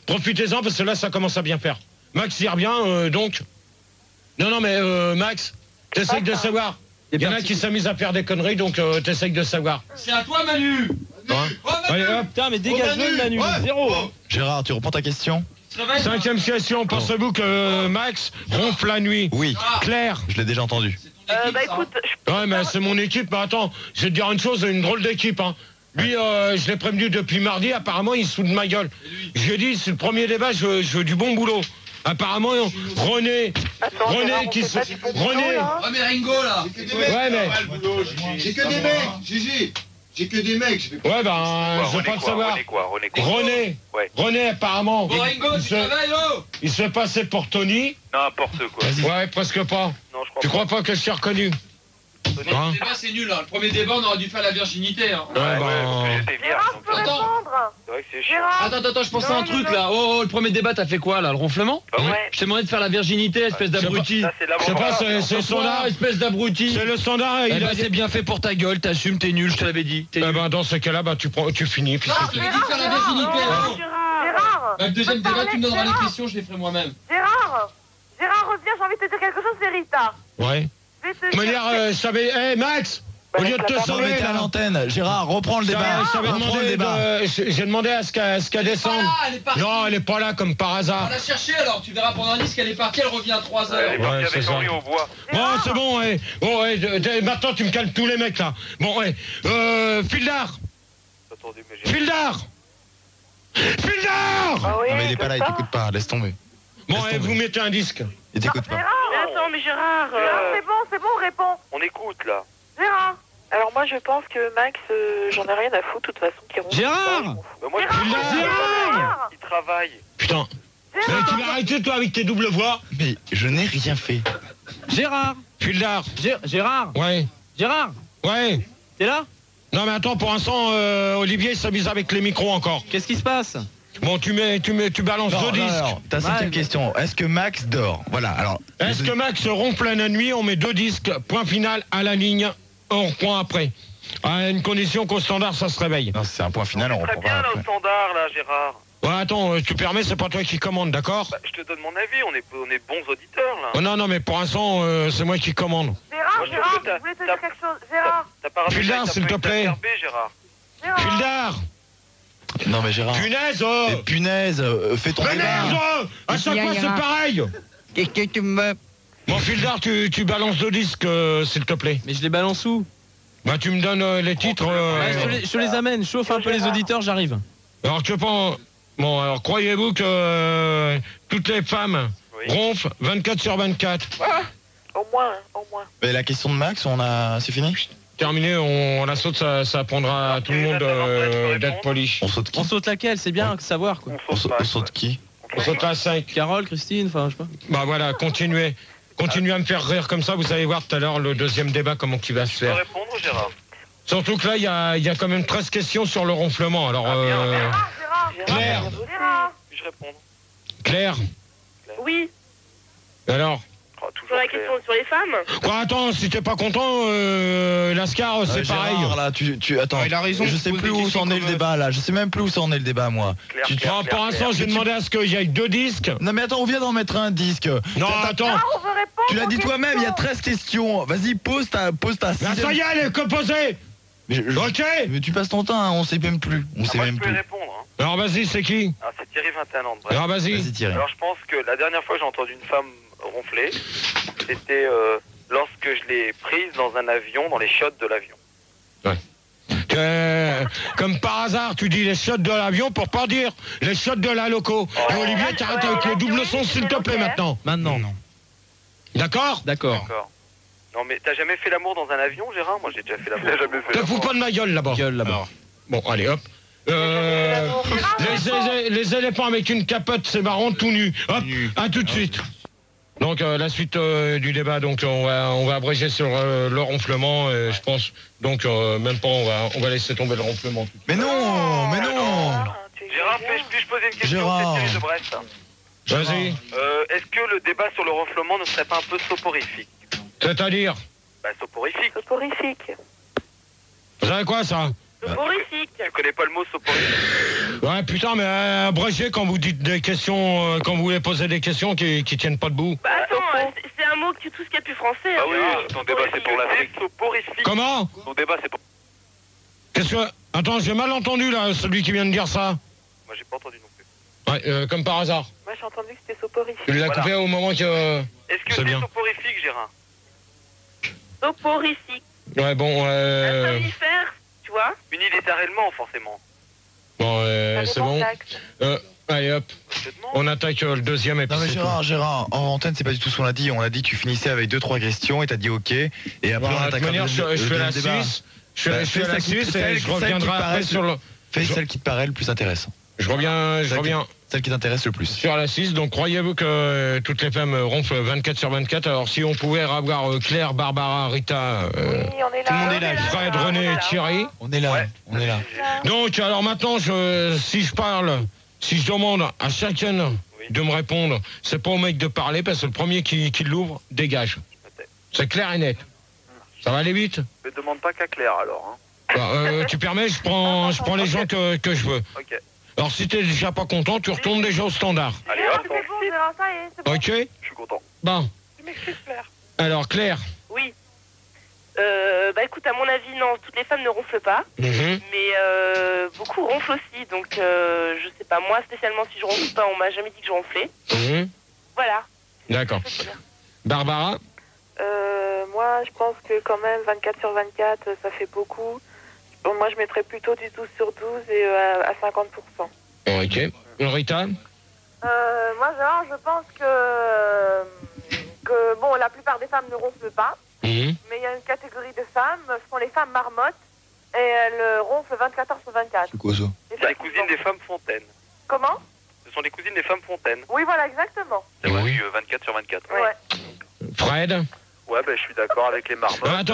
S1: profitez-en, parce que là, ça commence à bien faire. Max y revient, donc... Non, mais Max, t'essayes de savoir. Il y en a qui s'amusent à faire des conneries, donc t'essayes de savoir.
S8: C'est à toi, Manu.
S1: Allez, hop.
S9: Putain, mais dégage-le, Manu. Zéro.
S2: Gérard, tu reprends ta question?
S1: 5e question, pensez-vous que Max ronfle la nuit?
S2: Oui.
S1: Claire?
S2: Je l'ai déjà entendu.
S6: Bah écoute,
S1: Ouais, mais c'est mon équipe, mais attends, je vais te dire une chose, une drôle d'équipe, hein. Lui, je l'ai prévenu depuis mardi, apparemment, il se fout de ma gueule. Je lui ai dit, c'est le premier débat, je veux du bon boulot. Apparemment, René, qui se... René.
S8: Ouais, mais Ringo, là.
S1: Ouais, mais...
S10: J'ai que des mecs, Gigi. J'ai que des mecs.
S1: Ouais, ben, je veux pas le savoir. René, apparemment.
S8: Bon, Ringo, tu travailles, oh.
S1: Il se fait passer pour Tony.
S7: N'importe quoi.
S1: Ouais, presque pas.
S4: Non, je crois
S1: Tu crois pas que je suis reconnu?
S8: Le débat, c'est nul, hein. Le premier débat, on aurait dû faire la virginité, hein.
S1: Ouais, ben...
S5: Gérard, je peux répondre.
S4: C'est vrai que c'est chiant.
S5: Gérard.
S3: Attends, je pensais à un truc là. Oh, le premier débat, t'as fait quoi là? Le ronflement?
S6: ouais.
S3: Je t'ai demandé de faire la virginité, espèce d'abruti.
S4: Ça, c'est
S1: Je sais pas, c'est le
S3: Pourquoi,
S1: standard.
S3: espèce d'abruti.
S1: C'est le standard.
S3: Eh ben, c'est bien fait pour ta gueule, t'assumes, t'es nul, je te l'avais dit.
S1: Eh ben, dans ce cas-là, tu finis. Puis
S8: Je t'avais dit de faire la virginité, hein.
S5: Gérard.
S8: Bah, le deuxième débat, tu me donneras les questions, je les ferai moi-même.
S5: Gérard, reviens, j'ai envie de te dire quelque chose, c'est Rita.
S1: Ouais.
S5: Je vais te
S1: De manière, je savais... Hé, Max, au lieu de te
S2: Non,
S1: sauver...
S2: mais t'es à l'antenne. Gérard, reprends le débat.
S1: J'ai demandé à ce qu'elle descende.
S8: Elle est partie.
S1: Non, elle est pas là, comme par
S8: On
S1: hasard.
S8: l'a cherchée alors, tu verras pendant un disque qu'elle est partie, elle revient à 3 heures.
S4: Elle est partie avec Henri au bois.
S1: Bon, c'est bon, ouais. Bon, ouais, maintenant, tu me calmes tous les mecs, là. Bon, ouais. Fildar.
S4: Attendez, mais j'ai...
S1: Fildar.
S6: Ah oui,
S2: Non, mais il est pas là, il t'écoute pas. Laisse tomber.
S1: Bon, vous mettez un disque.
S2: Il t'écoute pas.
S6: Mais attends, mais Gérard.
S5: C'est bon, réponds.
S4: On écoute, là.
S5: Gérard.
S6: Alors moi, je pense que Max, j'en ai rien à foutre, de toute façon, qu'il ronfle.
S9: Gérard.
S4: Bah, moi,
S5: Gérard.
S4: il travaille.
S1: Putain. Mais tu vas arrêter, toi, avec tes doubles voix.
S2: Mais je n'ai rien fait.
S9: Gérard.
S1: Fildar.
S9: Gérard.
S1: Ouais.
S9: Gérard.
S1: Ouais.
S9: T'es là?
S1: Non, mais attends, pour l'instant, Olivier s'amuse avec les micros encore.
S9: Qu'est-ce qui se passe?
S1: Bon, tu balances deux disques.
S2: Non, ta cinquième question. Est-ce que Max dort? Voilà, alors...
S1: Est-ce que Max ronfle la nuit? On met deux disques, point final, à la ligne, on reprend après. À une condition qu'au standard, ça se réveille.
S2: Non, c'est un point final, on
S4: Très
S2: reprend
S4: bien, là,
S2: après.
S4: au standard, là, Gérard.
S1: Ouais, attends, tu permets, c'est pas toi qui commande, d'accord?
S4: Bah, je te donne mon avis, on est bons auditeurs, là.
S1: Oh, non, mais pour l'instant, c'est moi qui commande.
S5: Gérard,
S4: Moi, je trouve que
S5: je voulais te dire quelque chose. Gérard.
S4: T'as pas rappelé
S1: Fildar,
S4: que t'as
S1: s'il
S4: pas
S1: te
S4: été
S1: plaît.
S4: absorbé, Gérard.
S1: Fildar.
S2: Non, mais Gérard...
S1: Punaise,
S2: Mais punaise, fais ton
S1: Mais
S2: débat.
S1: merde, à chaque fois, c'est pareil.
S9: Qu'est-ce que tu me...
S1: Bon, Fildar, tu balances deux disques, s'il te plaît.
S9: Mais je les balance où?
S1: Bah, tu me donnes les titres.
S9: Je te les amène, chauffe un peu les auditeurs, j'arrive.
S1: Alors, tu penses... Bon, alors, croyez-vous que toutes les femmes ronflent 24 sur 24?
S6: Au moins.
S2: Mais la question de Max, c'est fini?
S1: Terminé, on la saute, ça apprendra à tout le monde d'être poli.
S2: On saute qui?
S9: On saute laquelle? C'est bien de savoir quoi.
S2: On saute qui?
S1: On saute à 5.
S9: Carole, Christine, enfin je sais pas.
S1: Bah voilà, continuez à me faire rire comme ça, vous allez voir tout à l'heure le deuxième débat comment il va se
S4: Tu peux
S1: faire.
S4: répondre, Gérard?
S1: Surtout que là, il y a quand même 13 questions sur le ronflement. Alors, Claire.
S4: Puis-je répondre?
S1: Claire.
S6: Oui.
S1: Alors?
S6: Sur la question sur les femmes.
S1: Quoi, attends, si t'es pas content, Lascar, c'est pareil.
S2: Gérard, là, attends,
S9: il a raison,
S2: je sais
S9: pose
S2: plus
S9: des
S2: où
S9: questions
S2: s'en est le
S9: comme,
S2: débat là, je sais même plus où s'en est le débat moi.
S1: Non, pour l'instant, j'ai demandé à ce qu'il y ait deux disques.
S2: Non mais attends, on vient d'en mettre un disque.
S1: Non, attends.
S5: On veut répondre.
S2: Tu l'as dit toi-même, il y a 13 questions. Vas-y, pose ta
S1: Là,
S2: sixième.
S1: ça y est, elle est composée. Ok.
S2: Mais tu passes ton temps, hein, on sait même plus. On sait
S4: Moi,
S2: même
S4: je peux
S2: plus.
S4: répondre. Hein.
S1: Alors, vas-y, c'est qui?
S4: Ah, c'est Thierry, 21 ans de Brest.
S1: Alors, vas-y.
S2: Vas-y, Thierry.
S4: Alors, je pense que la dernière fois que j'ai entendu une femme ronfler, c'était lorsque je l'ai prise dans un avion, dans les chiottes de l'avion.
S1: Comme par hasard, tu dis les shots de l'avion pour pas dire les shots de la loco. Et Olivier, t'arrêtes avec le double son, s'il te plaît, maintenant.
S9: Maintenant.
S1: D'accord?
S9: D'accord.
S4: D'accord. Non mais t'as jamais fait l'amour dans un avion, Gérard? Moi j'ai déjà fait l'amour.
S1: Te fous pas de ma gueule là-bas. Bon, allez, hop. Les éléphants avec une capote, c'est marrant, tout nu. Hop, à tout de suite. Donc la suite du débat, donc on va abréger sur le ronflement, je pense. Donc même pas, on va laisser tomber le ronflement.
S2: Mais non.
S4: Gérard, puis-je poser une question? C'est Thierry de Brest.
S1: Vas-y.
S4: Est-ce que le débat sur le ronflement ne serait pas un peu soporifique?
S1: C'est-à-dire?
S4: Bah soporifique.
S6: Soporifique.
S1: Vous savez quoi ça?
S6: Soporifique.
S4: Tu connais pas le mot soporifique?
S1: Ouais, putain, mais abrégez quand vous dites des questions, quand vous voulez poser des questions qui tiennent pas debout.
S6: Bah attends, c'est un mot que tout ce qu'il y a plus français.
S4: Ah oui, ton débat c'est pour l'Afrique. Soporifique.
S1: Comment?
S4: Ton débat c'est pour...
S1: Qu'est-ce que... Attends, j'ai mal entendu là, celui qui vient de dire ça.
S4: Moi j'ai pas entendu non plus.
S1: Ouais, comme par hasard.
S6: Moi j'ai entendu que c'était soporifique.
S1: Tu l'as coupé au moment que...
S4: Est-ce que c'est soporifique, Gérard?
S6: Soporifique.
S1: Ouais, bon,
S6: Un somnifère, tu vois?
S4: Unilatéralement, forcément.
S1: Bon, c'est bon. Allez hop, on attaque le deuxième et puis
S2: non mais Gérard, en antenne c'est pas du tout ce qu'on a dit. On a dit que tu finissais avec 2-3 questions et t'as dit ok. Et après on attaque
S1: je fais la Suisse. Je fais la Suisse et je reviendrai après sur le...
S2: Fais celle qui te paraît le plus intéressant.
S1: Je reviens.
S2: Celle qui t'intéresse le plus.
S1: Sur la 6, donc croyez-vous que toutes les femmes ronflent 24 sur 24? Alors si on pouvait avoir Claire, Barbara, Rita,
S6: oui, on est là.
S2: Tout le monde est là.
S1: Fred, René, Thierry.
S2: On est là,
S4: ouais.
S2: On est là.
S1: Donc alors maintenant, si je demande à chacun de me répondre, c'est pas au mec de parler parce que le premier qui l'ouvre, dégage. C'est clair et net. Ça va aller vite?
S4: Ne demande pas qu'à Claire alors.
S1: Tu permets, je prends les gens que je veux.
S4: Ok.
S1: Alors si t'es déjà pas content, tu retournes déjà au standard.
S4: Allez hop.
S5: C'est bon, Gérard, ça y est, c'est bon.
S1: Ok?
S4: Je suis content.
S1: Bon.
S6: Je m'excuse, Claire.
S1: Alors Claire.
S6: Oui. Bah écoute, à mon avis, non, toutes les femmes ne ronflent pas.
S1: Mm-hmm.
S6: Mais beaucoup ronflent aussi. Donc je sais pas, moi spécialement si je ronfle pas, on m'a jamais dit que je ronflais.
S1: Mm-hmm.
S6: Voilà.
S1: D'accord. Barbara?
S6: Moi je pense que quand même 24 sur 24, ça fait beaucoup. Bon, moi je mettrais plutôt du 12 sur 12 et à 50%.
S1: Ok. Rita?
S5: Moi, Gérard, je pense que bon, la plupart des femmes ne ronflent pas.
S1: Mm-hmm.
S5: Mais il y a une catégorie de femmes, ce sont les femmes marmottes, et elles ronflent 24 heures sur 24.
S2: C'est quoi ça?
S4: C'est les cousines des femmes Fontaine.
S5: Comment?
S4: Ce sont les cousines des femmes Fontaine.
S5: Oui, voilà, exactement.
S4: C'est vrai, 24 sur 24.
S5: Ouais.
S1: Fred?
S4: Ouais, ben je suis d'accord avec les marmottes.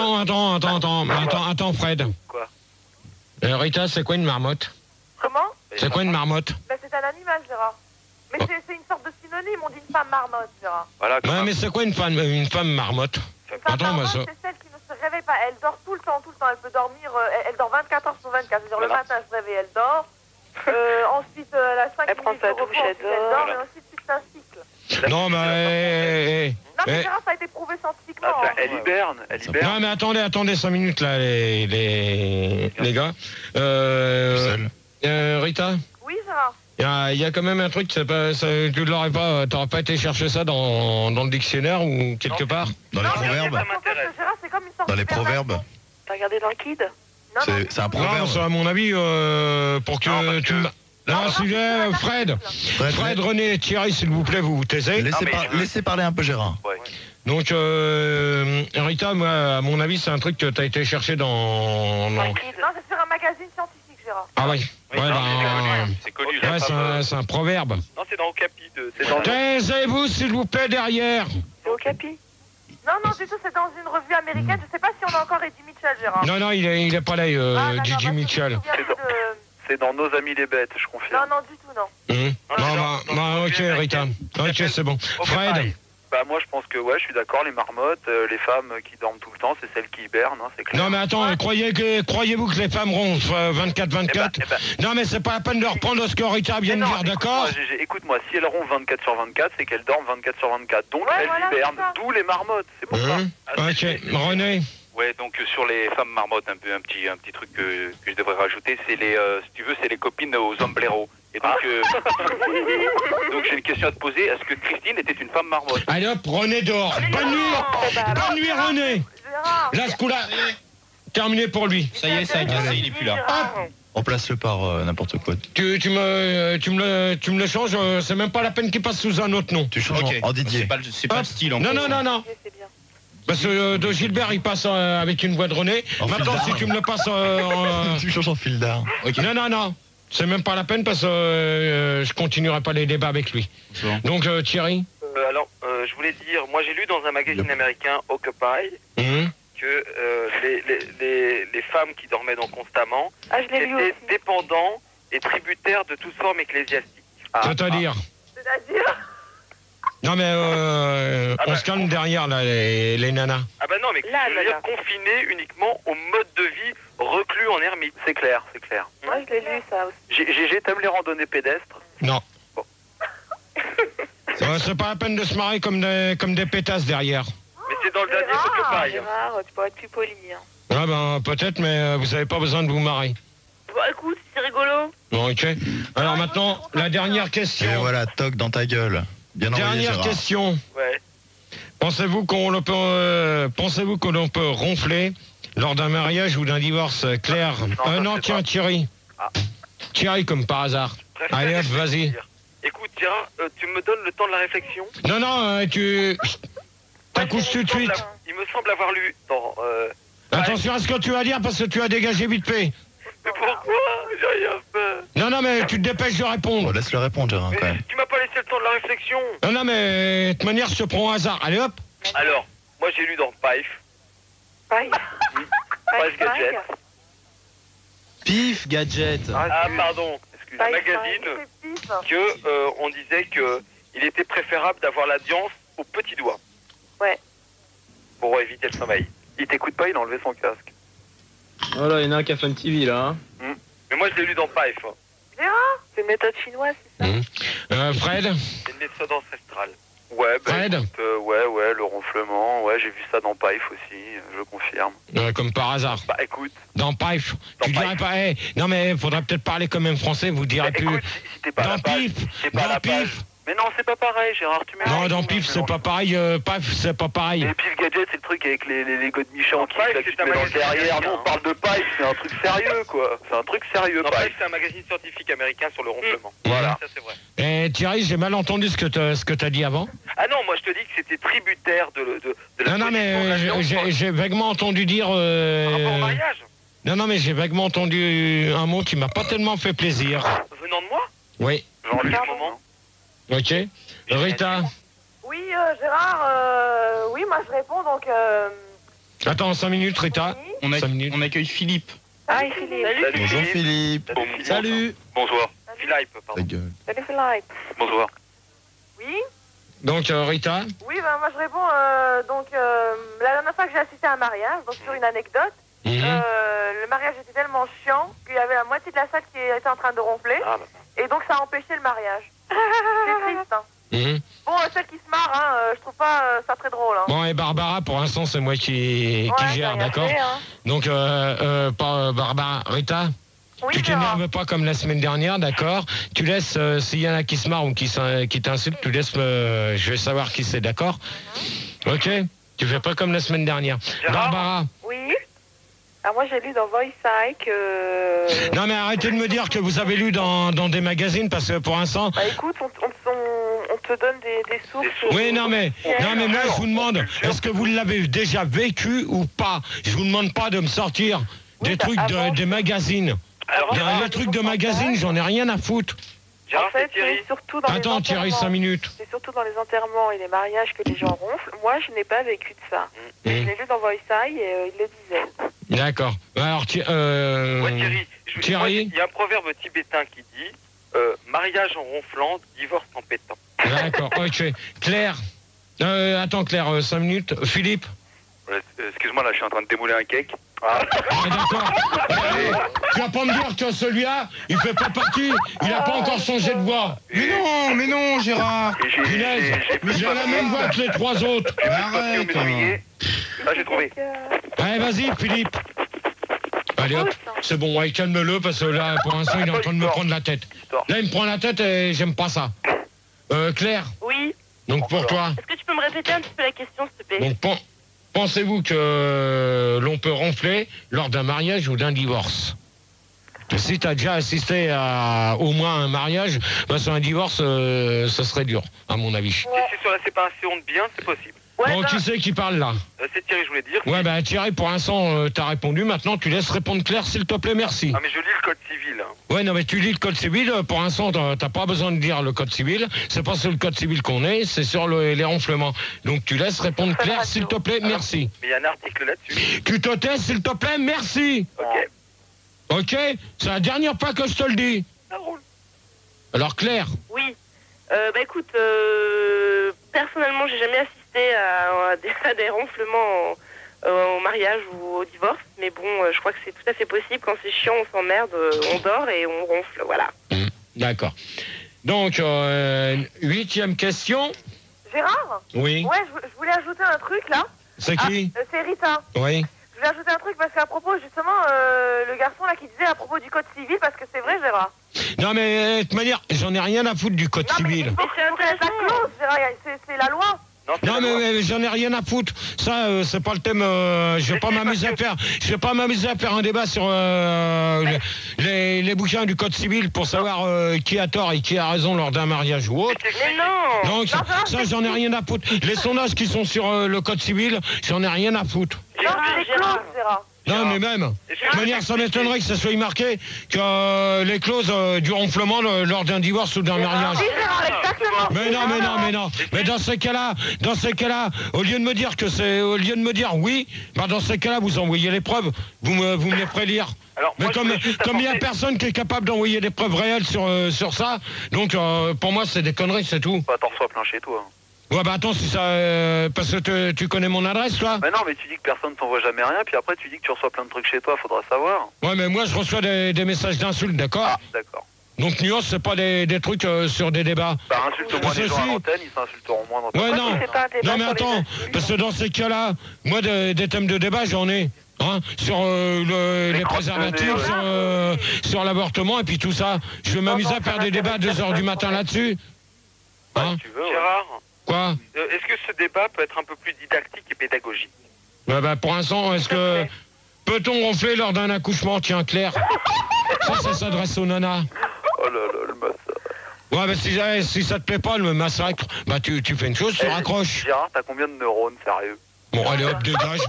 S1: Attends, Fred.
S4: Quoi?
S1: Rita, c'est quoi une marmotte?
S5: Comment?
S1: C'est quoi une marmotte?
S5: Ben, c'est un animal, Gérard. Mais c'est une sorte de synonyme, on dit une femme marmotte, Gérard.
S4: Voilà,
S1: ouais, mais c'est quoi une femme marmotte?
S5: Une femme marmotte, c'est celle qui ne se réveille pas. Elle dort tout le temps. Elle peut dormir, elle dort 24 heures sur 24. C'est-à-dire le matin, elle se réveille, elle dort. Ensuite, elle a 5 minutes de repos, ensuite elle dort, et ensuite c'est un cycle.
S1: Non, mais...
S5: Non, mais Gérard, ça a été prouvé scientifiquement.
S4: Elle hiberne.
S1: Non, mais attendez 5 minutes, là, les gars. Rita?
S5: Oui, Gérard.
S1: Il y a quand même un truc, t'aurais pas été chercher ça dans le dictionnaire ou quelque part?
S2: Dans les proverbes?
S5: Gérard, c'est comme une sorte
S2: dans les proverbes?
S6: T'as regardé dans le Kid?
S2: C'est un proverbe.
S1: Non, à mon avis, pour que tu me... Non, sujet, Fred, René, Thierry, s'il vous plaît, vous taisez.
S2: Laissez parler un peu Gérard.
S4: Ouais.
S1: Donc, Rita, moi, à mon avis, c'est un truc que tu as été chercher dans...
S5: Non, c'est sur un magazine scientifique, Gérard.
S1: Ah oui.
S4: C'est connu.
S1: Ouais, c'est un proverbe.
S4: Non, c'est dans Okapi.
S1: Taisez-vous, s'il vous plaît, derrière.
S6: C'est Okapi?
S5: Non, du tout, c'est dans une revue américaine. Je sais pas si on a encore Eddie Mitchell, Gérard.
S1: Non, il est pas là, Gigi Mitchell.
S4: C'est dans Nos Amis les Bêtes, je confirme.
S5: Non, du tout, non.
S1: Ok, Rita. Ok, c'est bon. Fred?
S4: Bah moi je pense que je suis d'accord, les marmottes, les femmes qui dorment tout le temps, c'est celles qui hibernent, hein, c'est clair.
S1: Non mais attends, croyez-vous que les femmes ronflent 24-24? Non mais c'est pas la peine de reprendre ce que Rita vient de dire, d'accord?
S4: Écoute-moi, si elles ronflent 24 sur 24, c'est qu'elles dorment 24 sur 24, donc elles hibernent, d'où les marmottes, c'est pour ça.
S1: Ok, René?
S7: Ouais, donc sur les femmes marmottes, un petit truc que je devrais rajouter, c'est si tu veux, c'est les copines aux ombleros. Et donc, donc j'ai une question à te poser. Est-ce que Christine était une femme marmotte?
S1: Allez hop, René dehors. Bonne nuit, René. Là, ce coup-là, terminé pour lui.
S3: Ça y est, ça a cassé, il est plus là.
S1: Hop.
S2: Remplace-le par n'importe quoi.
S1: Tu me le changes, c'est même pas la peine qu'il passe sous un autre nom.
S2: Tu changes en Didier.
S3: C'est pas le style.
S1: Non. Parce que de Gilbert, il passe avec une voix de René. Maintenant, si tu me le passes
S2: tu changes en fil d'art.
S1: Okay. Non. C'est même pas la peine parce que je continuerai pas les débats avec lui. Donc, Thierry
S4: Alors, je voulais dire, moi j'ai lu dans un magazine américain, Occupy, que les femmes qui dormaient donc constamment étaient dépendants et tributaires de toute forme ecclésiastique.
S1: C'est-à-dire Non mais on se calme derrière là, les nanas.
S4: Ah bah non, mais je veux dire confinés uniquement au mode de vie reclus en ermite. C'est clair.
S6: Moi je l'ai lu ça aussi.
S4: J'ai établi les randonnées pédestres.
S1: Non. Bon. C'est pas la peine de se marrer comme des pétasses derrière.
S4: Mais c'est dans le dernier Occupy.
S6: Gérard, tu pourrais être plus poli.
S1: Ah ben peut-être, mais vous avez pas besoin de vous marrer.
S6: Bon écoute, c'est rigolo.
S1: Bon, ok. Alors maintenant, la dernière question.
S2: Et voilà, toc dans ta gueule. Bien envoyé,
S1: dernière
S2: Gérard.
S1: question.
S4: Ouais.
S1: Pensez-vous qu'on peut ronfler lors d'un mariage ou d'un divorce, Claire? Non, tiens, Thierry. Thierry, comme par hasard. Allez, hop, vas-y.
S4: Écoute, Gérard, tu me donnes le temps de la réflexion?
S1: Non, tu t'accouches tout de suite.
S4: Il me semble avoir lu dans...
S1: Attention à ce que tu vas dire parce que tu as dégagé vite fait.
S4: Mais pourquoi? J'ai rien fait.
S1: Non, mais tu te dépêches de répondre.
S2: Oh, laisse-le répondre, Gérard, quand même.
S4: Tu m'as pas laissé le temps de la réflexion.
S1: Non, mais de toute manière, je te prends au hasard. Allez, hop.
S4: Alors, moi j'ai lu dans Pif Gadget.
S9: Pif Gadget.
S4: Pardon, excusez-moi. Magazine que on disait que il était préférable d'avoir l'audience au petit doigt.
S6: Ouais.
S4: Pour éviter le sommeil. Il t'écoute pas, il a enlevé son casque.
S9: Oh là, il y en a un qui a fait un TV là.
S4: Mais moi je l'ai lu dans Pif.
S6: C'est une méthode chinoise, c'est ça?
S1: Fred?
S4: C'est une méthode ancestrale. Ouais,
S1: Fred?
S4: Écoute, ouais, le ronflement, ouais, j'ai vu ça dans Pif aussi, je confirme.
S1: Comme par hasard.
S4: Bah écoute.
S1: Dans Pif. Tu dirais pas, non mais faudrait peut-être parler quand même français, vous direz plus.
S4: Écoute, si t'es pas
S1: dans Pif. Dans Pif.
S4: Mais non, c'est pas pareil, Gérard, tu mets.
S1: Non, dans Pif, c'est pas pareil, Pif, c'est pas pareil.
S4: Et Pif Gadget, c'est le truc avec les gars de Michel qui se met dans le derrière. Nous, on parle de Pif, c'est un truc sérieux, quoi. C'est un truc sérieux, Pif, c'est un magazine scientifique américain sur le ronflement. Voilà, ça c'est vrai.
S1: Et Thierry, j'ai mal entendu ce que t'as dit avant.
S4: Ah non, moi je te dis que c'était tributaire de la...
S1: Non, mais j'ai vaguement entendu dire...
S4: Par rapport au mariage?
S1: Non, mais j'ai vaguement entendu un mot qui m'a pas tellement fait plaisir.
S4: Venant de moi?
S1: Oui.
S4: Genre le moment.
S1: Ok. Rita?
S5: Oui, Gérard, oui, moi je réponds donc...
S1: Attends, 5 minutes, Rita.
S3: On accueille Philippe.
S6: Ah, Philippe.
S2: Salut. Bonjour Philippe.
S3: Salut.
S4: Bonjour. Philippe, pardon.
S2: Ta gueule.
S6: Salut Philippe.
S4: Bonjour.
S5: Oui?
S1: Donc, Rita?
S5: Oui, moi je réponds, donc la dernière fois que j'ai assisté à un mariage, donc sur une anecdote, le mariage était tellement chiant qu'il y avait la moitié de la salle qui était en train de ronfler, et donc ça a empêché le mariage. C'est triste, hein. Bon, celle qui se marre, je trouve pas ça très drôle. Hein.
S1: Bon, et Barbara, pour l'instant, c'est moi qui gère, d'accord? Donc, pas Barbara. Rita?
S5: Oui,
S1: tu t'énerves pas comme la semaine dernière, d'accord? Tu laisses, s'il y en a qui se marrent ou qui t'insultent, tu laisses je vais savoir qui c'est, d'accord? Ok? Tu fais pas comme la semaine dernière. Barbara?
S6: Oui? Alors moi j'ai lu dans Voice que...
S1: Non mais arrêtez de me dire que vous avez lu dans des magazines parce que pour l'instant...
S6: Bah écoute, on te donne des sources...
S1: Oui, non mais moi je vous demande, est-ce que vous l'avez déjà vécu ou pas? Je vous demande pas de me sortir des trucs des magazines. Les trucs de magazines, j'en ai rien à foutre.
S6: En fait, c'est surtout dans
S1: Attends, Thierry, 5 minutes.
S6: C'est surtout dans les enterrements et les mariages que les gens ronflent. Moi, je n'ai pas vécu de ça. Je l'ai lu dans Voice et il le disait.
S1: D'accord. Alors, Thierry,
S4: il y a un proverbe tibétain qui dit mariage en ronflant, divorce en pétant.
S1: D'accord, ok. Claire, attends Claire, 5 minutes. Philippe.
S7: Excuse-moi, là, je suis en train de démouler un cake.
S1: D'accord. Tu vas pas me dire que celui-là, il fait pas partie, il a pas encore changé de voix.
S10: Mais non, Gérard.
S1: Il a la même voix que les 3 autres.
S10: Arrête.
S4: J'ai trouvé.
S1: Allez, vas-y, Philippe. Allez hop, c'est bon, ouais, calme-le parce que là, pour l'instant, il est en train de me prendre la tête. Là, il me prend la tête et j'aime pas ça. Claire.
S5: Oui.
S1: Donc pour toi.
S5: Est-ce que tu peux me répéter un petit peu la question, s'il te plaît?
S1: Donc pensez-vous que l'on peut ronfler lors d'un mariage ou d'un divorce? Si tu as déjà assisté à au moins un mariage, sur un divorce, ça serait dur, à mon avis.
S4: Si c'est sur la séparation de biens, c'est possible.
S1: Bon, qui c'est qui parle là?
S4: C'est Thierry, je voulais dire.
S1: Ouais, bah Thierry, pour l'instant, t'as répondu. Maintenant, tu laisses répondre Claire, s'il te plaît, merci.
S4: Ah, mais je lis le code civil.
S1: Ouais, non, mais tu lis le code civil. Pour l'instant, t'as pas besoin de lire le code civil. C'est pas sur le code civil qu'on est, c'est sur les ronflements. Donc, tu laisses répondre Claire, s'il te plaît, merci.
S4: Mais il y a un article là-dessus.
S1: Tu te tais, s'il te plaît, merci. Ok, c'est la dernière fois que je te le dis.
S4: Ça roule.
S1: Alors, Claire.
S6: Oui. Bah écoute, personnellement, j'ai jamais assisté à des ronflements au mariage ou au divorce, mais bon, je crois que c'est tout à fait possible. Quand c'est chiant, on s'emmerde, on dort et on ronfle, voilà.
S1: D'accord. Donc, 8e question.
S5: Gérard?
S1: Oui.
S5: Ouais, je voulais ajouter un truc là.
S1: C'est qui?
S5: C'est Rita.
S1: Oui.
S5: Je voulais ajouter un truc parce qu'à propos, justement, le garçon là qui disait à propos du code civil, parce que c'est vrai, Gérard.
S1: Non, mais de toute manière, j'en ai rien à foutre du code civil.
S5: Mais c'est intéressant. La clause, Gérard, c'est la loi.
S1: Non, mais j'en ai rien à foutre. Ça, c'est pas le thème. Je vais pas m'amuser à faire un débat sur les bouquins du code civil pour savoir qui a tort et qui a raison lors d'un mariage ou autre.
S6: Mais non.
S1: Donc ça, j'en ai rien à foutre. Les sondages qui sont sur le code civil, j'en ai rien à foutre.
S5: Non, c'est les clauses, Gérard.
S1: Non, mais même. De toute manière, ça m'étonnerait que ça soit marqué que les clauses du ronflement lors d'un divorce ou d'un mariage. Mais non. Mais dans ces cas-là, au lieu de me dire oui, bah dans ces cas-là, vous envoyez les preuves, vous me les ferez lire. Alors, mais comme il n'y a personne qui est capable d'envoyer des preuves réelles sur ça, donc pour moi, c'est des conneries, c'est tout.
S7: Bah, t'en reçois plein chez toi.
S1: Ouais, bah attends, si ça, parce que tu connais mon adresse, toi?
S7: Mais non, mais tu dis que personne t'envoie jamais rien, puis après tu dis que tu reçois plein de trucs chez toi, faudra savoir.
S1: Ouais, mais moi je reçois des messages d'insultes, d'accord?
S7: Ah, d'accord.
S1: Donc nuance, c'est pas des trucs sur des débats.
S7: Bah insulte moins les gens à l'antenne, ils s'insulteront moins dans ta
S1: Ouais, non mais attends, parce que dans ces cas-là, moi des thèmes de débat j'en ai. Hein, sur les préservatifs, sur l'avortement et puis tout ça. Je vais m'amuser à faire des débats à 2h du matin là-dessus.
S4: Hein? Tu veux, Gérard?
S1: Quoi?
S4: Est-ce que ce débat peut être un peu plus didactique et pédagogique?
S1: Bah pour l'instant, est-ce que peut-on ronfler lors d'un accouchement? Tiens, Claire. Ça s'adresse aux nanas.
S7: Oh là là, le massacre.
S1: Ouais, bah si ça te plaît pas, le massacre, bah tu fais une chose, tu raccroches.
S7: Gérard, t'as combien de neurones, sérieux?
S1: Bon, allez hop, dégage.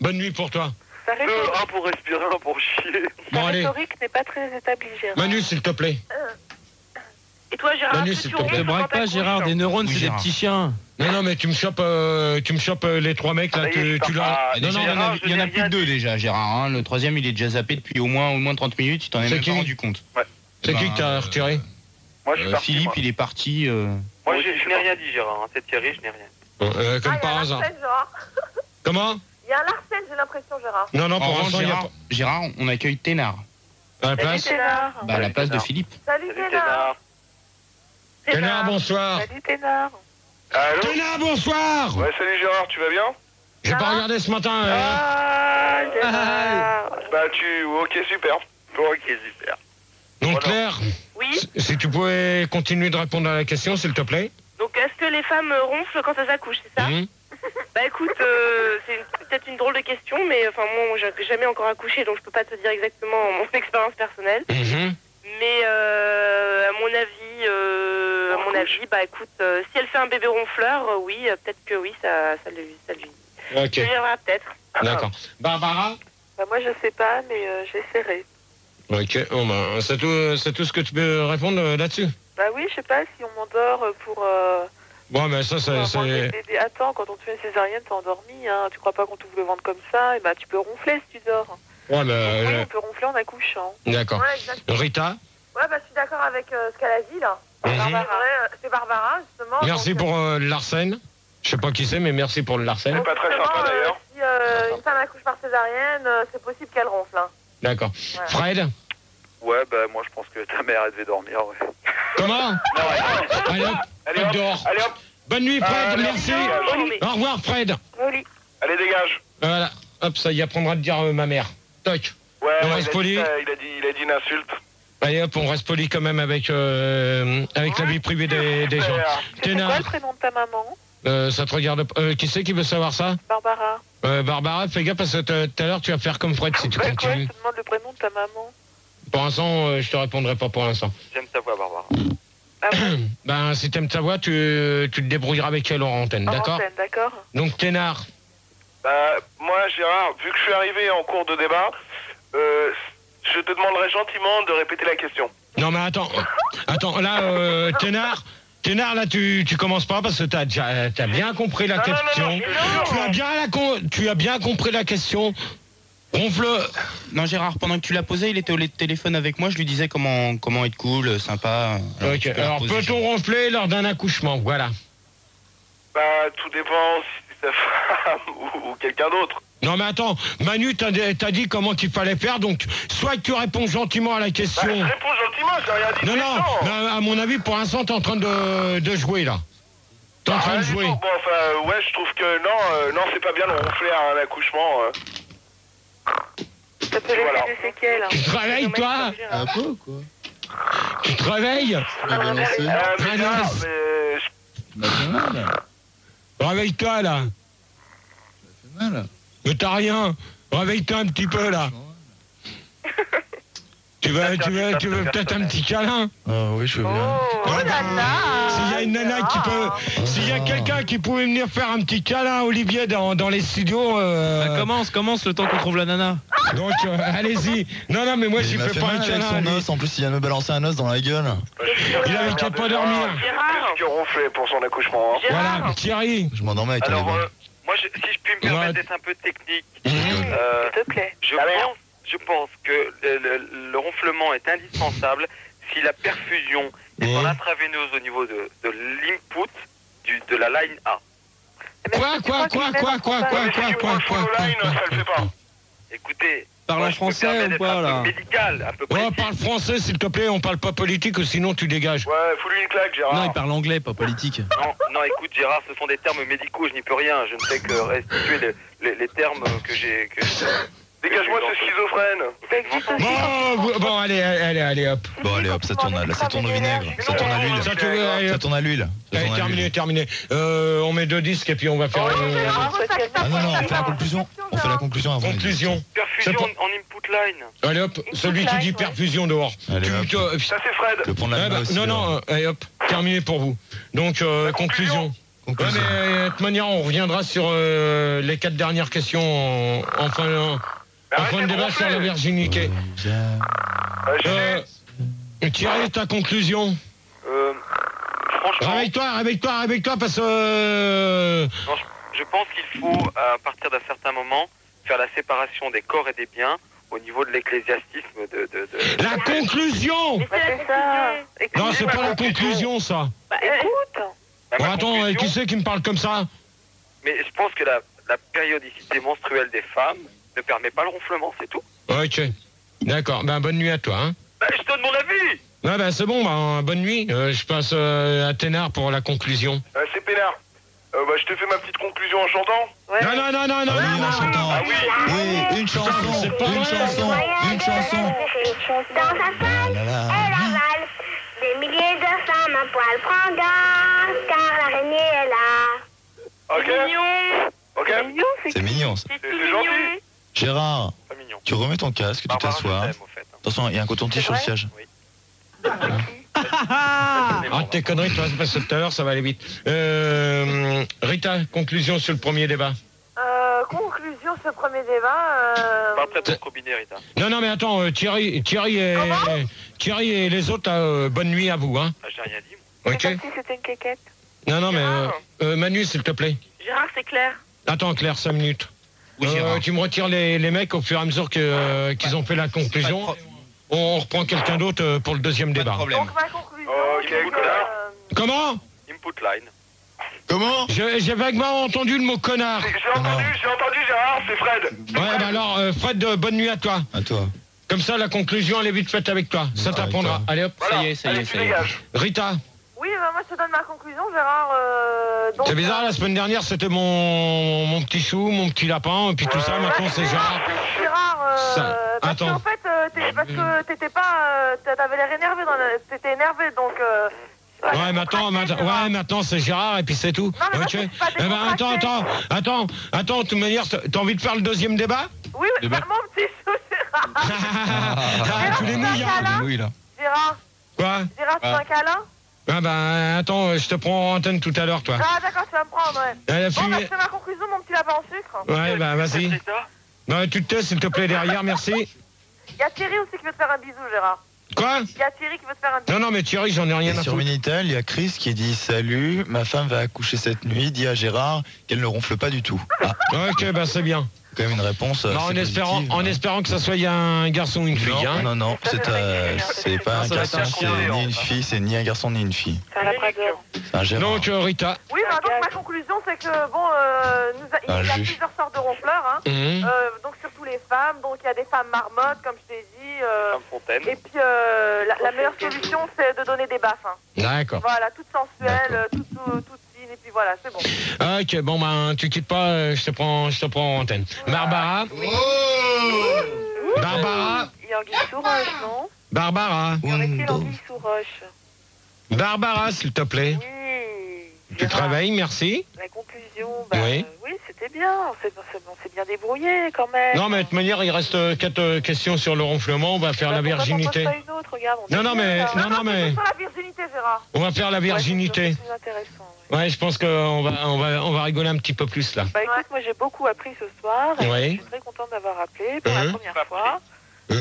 S1: Bonne nuit pour toi.
S7: Un pour respirer, un pour chier.
S6: La rhétorique n'est pas très établie, Gérard.
S1: Manu, s'il te plaît.
S6: Et toi, Gérard,
S1: Manu, s'il te plaît.
S3: Ne braque pas, Gérard, des neurones, c'est des petits chiens.
S1: Non, mais tu me chopes les 3 mecs là, tu l'as.
S3: Non, il y en a plus que 2 déjà, Gérard. Hein. Le 3e, il est déjà zappé depuis au moins 30 minutes, tu t'en es même pas rendu compte.
S4: Ouais.
S1: C'est qui que t'as retiré?
S4: Moi, je suis parti.
S3: Philippe, il est parti.
S4: Moi, je n'ai rien dit, Gérard. Hein. C'est Thierry, je n'ai rien.
S1: Comme par hasard. Comment?
S5: Il y a un Larsen, j'ai l'impression, Gérard.
S1: Non, pour l'instant,
S3: Gérard, on accueille Thénard.
S1: À la place?
S3: À la place de Philippe.
S5: Salut, Thénard.
S1: Thénard, bonsoir.
S6: Salut, Thénard.
S7: Allô?
S1: Thénard, bonsoir.
S7: Ouais, salut Gérard, tu vas bien?
S1: J'ai pas regardé ce matin.
S7: Bah ok, super. Ok, super.
S1: Donc Claire,
S6: oui,
S1: si tu pouvais continuer de répondre à la question, s'il te plaît.
S6: Donc est-ce que les femmes ronflent quand elles accouchent, c'est ça? Bah écoute, c'est peut-être une drôle de question, mais enfin moi j'ai jamais encore accouché, donc je peux pas te dire exactement mon expérience personnelle. Mais à mon avis, bah écoute, si elle fait un bébé ronfleur, oui, peut-être que oui, ça lui viendra peut-être.
S1: D'accord. Barbara?
S6: Bah moi je sais pas, mais j'essaierai.
S1: Ok, bon, bah, c'est tout ce que tu peux répondre là-dessus?
S6: Bah oui, je sais pas, si on m'endort pour...
S1: Bon, mais ça, c'est...
S6: Attends, quand on te fait une césarienne, t'es endormi, hein. Tu crois pas qu'on t'ouvre le ventre comme ça? Et bah tu peux ronfler si tu dors.
S1: Ouais, mais...
S6: Oui, on peut ronfler en accouchant.
S1: D'accord.
S5: Ouais,
S1: Rita?
S5: Ouais, bah je suis d'accord avec ce qu'elle a dit, là. C'est Barbara, justement.
S1: Merci pour le Larsen. Je sais pas qui c'est, mais merci pour le Larsen.
S7: C'est pas très sympa, d'ailleurs.
S5: Si une femme accouche par césarienne, c'est possible qu'elle ronfle, hein.
S1: D'accord. Ouais. Fred?
S7: Ouais, bah moi je pense que ta mère elle devait dormir, ouais.
S1: Comment? Allez hop, dehors.
S7: Allez hop.
S1: Bonne nuit Fred, merci. Au revoir Fred.
S7: Allez, dégage.
S1: Voilà, hop, ça y apprendra à te dire ma mère. Toc.
S7: Ouais,
S1: on reste poli.
S7: Il a dit une insulte.
S1: Allez hop, on reste poli quand même avec la vie privée des gens.
S6: C'est quoi le prénom de ta maman?
S1: Ça te regarde pas. Qui c'est qui veut savoir ça?
S6: Barbara.
S1: Barbara, fais gaffe parce que tout à l'heure tu vas faire comme Fred si tu continues.
S6: Quoi, je te demande le prénom de ta maman.
S1: Pour l'instant, je te répondrai pas pour l'instant.
S4: J'aime ta voix, Barbara.
S1: Ben, si t'aimes ta voix, tu te débrouilleras avec elle en antenne, d'accord?
S6: D'accord.
S1: Donc, Thénard.
S11: Moi, Gérard, vu que je suis arrivé en cours de débat, je te demanderai gentiment de répéter la question.
S1: Non, mais attends, là, Thénard, là, tu commences pas parce que t'as bien compris la question. Tu as bien compris la question. Ronfle.
S12: Non, Gérard, pendant que tu l'as posé, il était au téléphone avec moi. Je lui disais comment être cool, sympa.
S1: Ok. Alors, peut-on ronfler lors d'un accouchement? Voilà.
S11: Bah, tout dépend si c'est ta femme ou quelqu'un d'autre.
S1: Non, mais attends, Manu t'as dit comment il fallait faire, donc soit tu réponds gentiment à la question.
S11: Bah, je réponds gentiment, j'ai rien dit.
S1: Non, mais à mon avis, pour l'instant, t'es en train de jouer là. T'es en train de jouer.
S11: Bon, enfin, ouais, je trouve que non, c'est pas bien de ronfler à un accouchement.
S6: Ça peut laisser des séquelles.
S1: Tu te réveilles, toi?
S2: Un peu, quoi.
S1: Tu te réveilles? Réveille-toi, là.
S2: Ça fait mal.
S1: Mais t'as rien. Réveille-toi un petit peu, là. Tu veux peut-être un petit câlin?
S2: Oui, je veux bien.
S1: S'il y a une nana qui peut... S'il y a quelqu'un qui pouvait venir faire un petit câlin, Olivier, dans les studios...
S3: Commence le temps qu'on trouve la nana.
S1: Donc, allez-y. Non, mais moi, j'y fais pas un câlin.
S2: Son os, en plus, il vient de me balancer un os dans la gueule.
S1: Il avait qu'à pas dormir.
S11: Qu'est-ce que ronfler pour son accouchement?
S1: Voilà, Thierry.
S2: Je m'endormais avec
S4: Alors,
S2: un
S4: moi, si je puis me permettre d'être un peu technique,
S6: S'il te plaît.
S4: je pense que le ronflement est indispensable si la perfusion est en intraveineuse au niveau de l'input de la line A.
S1: Quoi
S4: Écoutez,
S3: Parle en français ou pas, là?
S4: médical, un peu précis.
S1: Parle français, s'il te plaît, on parle pas politique, sinon tu dégages.
S11: Ouais, fous-lui une claque, Gérard.
S3: Non, il parle anglais, pas politique.
S4: Non, écoute, Gérard, ce sont des termes médicaux, je n'y peux rien. Je ne fais que restituer les termes que j'ai...
S11: Dégage-moi ce schizophrène.
S1: Bon, allez, hop.
S2: Bon, allez, hop, ça tourne au vinaigre. Ça tourne à l'huile. Ça tourne à l'huile.
S1: Terminé. On met 2 disques et puis on va faire...
S2: Ah non, on fait la conclusion. On fait la conclusion avant.
S4: Perfusion en input line.
S1: Allez hop, celui qui dit perfusion dehors.
S2: Allez, hop.
S11: Ça c'est Fred.
S2: Le pont de la aussi.
S1: Non, allez hop, terminé pour vous. Donc, conclusion. Ouais, mais de toute manière, on reviendra sur les 4 dernières questions en fin de débat sur la virginité. Thierry, ta conclusion?
S4: Franchement...
S1: Réveille-toi, parce que...
S4: Non, je pense qu'il faut, à partir d'un certain moment, faire la séparation des corps et des biens au niveau de l'ecclésiastisme de...
S1: La conclusion!
S6: C'est ça.
S1: Non, c'est pas la conclusion, ça.
S6: Bah, écoute.
S1: Bon, attends, qui c'est qui me parle comme ça?
S4: Mais je pense que la périodicité menstruelle des femmes ne permet pas le ronflement, c'est tout.
S1: Ok. D'accord. Ben, bonne nuit à toi, hein.
S4: Je donne mon avis.
S1: Ouais, ben, c'est bon, bonne nuit. Je passe à Thénard pour la conclusion.
S11: C'est Pénard. Je te fais ma petite conclusion en chantant.
S6: Ouais.
S1: Non.
S2: En chantant.
S11: Ah oui.
S2: Oui, une chanson.
S13: Dans sa salle, elle avale des milliers de femmes à poil prend garde, car l'araignée est là.
S11: Ok.
S2: C'est mignon.
S11: C'est gentil.
S2: Gérard,
S4: Pas mignon.
S2: tu remets ton casque, tu t'assois. Attention, il y a un coton-tige sur le siège.
S1: Arrête tes conneries, toi, parce que tout à l'heure, ça va aller vite. Rita, conclusion sur le premier débat.
S5: Conclusion sur ce premier débat.
S4: Pas prêt pour combiner, Rita.
S1: Non, mais attends, Thierry et les autres, bonne nuit à vous, hein.
S4: J'ai rien dit, moi.
S1: Ok.
S6: C'est comme si c'était une quéquette.
S1: Non, mais Manu, s'il te plaît.
S6: Gérard, c'est clair.
S1: Attends, Claire, 5 minutes. Tu me retires les mecs au fur et à mesure qu'ils ont fait la conclusion. On reprend quelqu'un d'autre pour le deuxième débat.
S5: Donc ma conclusion.
S1: Comment?
S4: Input line.
S2: Comment?
S1: J'ai vaguement entendu le mot connard.
S11: J'ai entendu Gérard, c'est Fred.
S1: Ouais, bah alors, Fred, bonne nuit à toi.
S2: À toi.
S1: Comme ça, la conclusion, elle est vite faite avec toi. Ça t'apprendra. Allez hop,
S11: Voilà.
S3: Ça y est.
S1: Rita.
S5: Oui, moi je te donne ma conclusion, Gérard. Donc,
S1: C'est bizarre, la semaine dernière, c'était mon petit chou, mon petit lapin, et puis tout ça, maintenant c'est Gérard.
S5: Gérard, parce qu'en fait, parce que t'étais pas... t'avais l'air énervé, t'étais énervé, donc...
S1: Ouais, maintenant c'est Gérard et puis c'est tout.
S5: Non, mais
S1: Ok.
S5: pas
S1: Eh ben, attends, de toute manière, t'as envie de faire le deuxième débat?
S5: Oui, mon petit chou, Gérard.
S1: Tu les nouilles, hein?
S2: Oui, là.
S5: Gérard.
S1: Quoi?
S5: Gérard, tu veux un câlin?
S1: Ah bah attends, je te prends en antenne tout à l'heure, toi.
S5: Ah d'accord, tu vas me prendre, ouais. Bon, bah, c'est ma conclusion, mon petit lapin en sucre.
S1: Ouais, bah vas-y. Non, tu te tais, s'il te plaît, derrière, merci.
S5: Il y a Thierry aussi qui veut te faire un bisou, Gérard.
S1: Quoi?
S5: Il y a Thierry qui veut te faire un bisou.
S1: Non, mais Thierry, j'en ai rien à foutre.
S2: Sur Minitel, il y a Chris qui dit salut, ma femme va accoucher cette nuit, dis à Gérard qu'elle ne ronfle pas du tout. Ah.
S1: Ok, bah c'est bien.
S2: Quand même une réponse.
S1: Non, en espérant que ça soit un garçon ou une fille.
S2: Non, non, c'est pas un garçon, c'est ni une fille, c'est ni un garçon ni une fille. C'est un Gérard.
S1: Donc Rita.
S5: Oui, bah, donc ma conclusion c'est que bon, il y a plusieurs sortes de ronfleurs, hein. Donc surtout les femmes, donc il y a des femmes marmottes, comme je t'ai dit. Et puis la meilleure solution c'est de donner des baffes. Hein.
S1: D'accord.
S5: Voilà, toute sensuelle, toute fine, et puis voilà, c'est bon.
S1: Ok, bon ben tu quittes pas, je te prends en antenne. Barbara. Barbara.
S6: Il y a Anguille sous roche, non?
S1: Barbara.
S6: Il y aurait-il Anguille sous roche?
S1: Barbara, s'il te plaît.
S6: Oui.
S1: Tu travailles, merci.
S6: La conclusion, bah, oui, c'était bien. On s'est bien débrouillé quand même.
S1: Non, mais de toute manière, il reste 4 questions sur le ronflement. On va faire la virginité.
S6: Pas une autre, regarde,
S1: non, mais.
S5: Sur la virginité, Gérard.
S1: On va faire la virginité.
S6: C'est plus intéressant.
S1: Ouais, je pense qu'on va rigoler un petit peu plus là.
S6: Bah écoute, moi j'ai beaucoup appris ce soir. Et je suis très contente d'avoir appelé pour la première fois. Et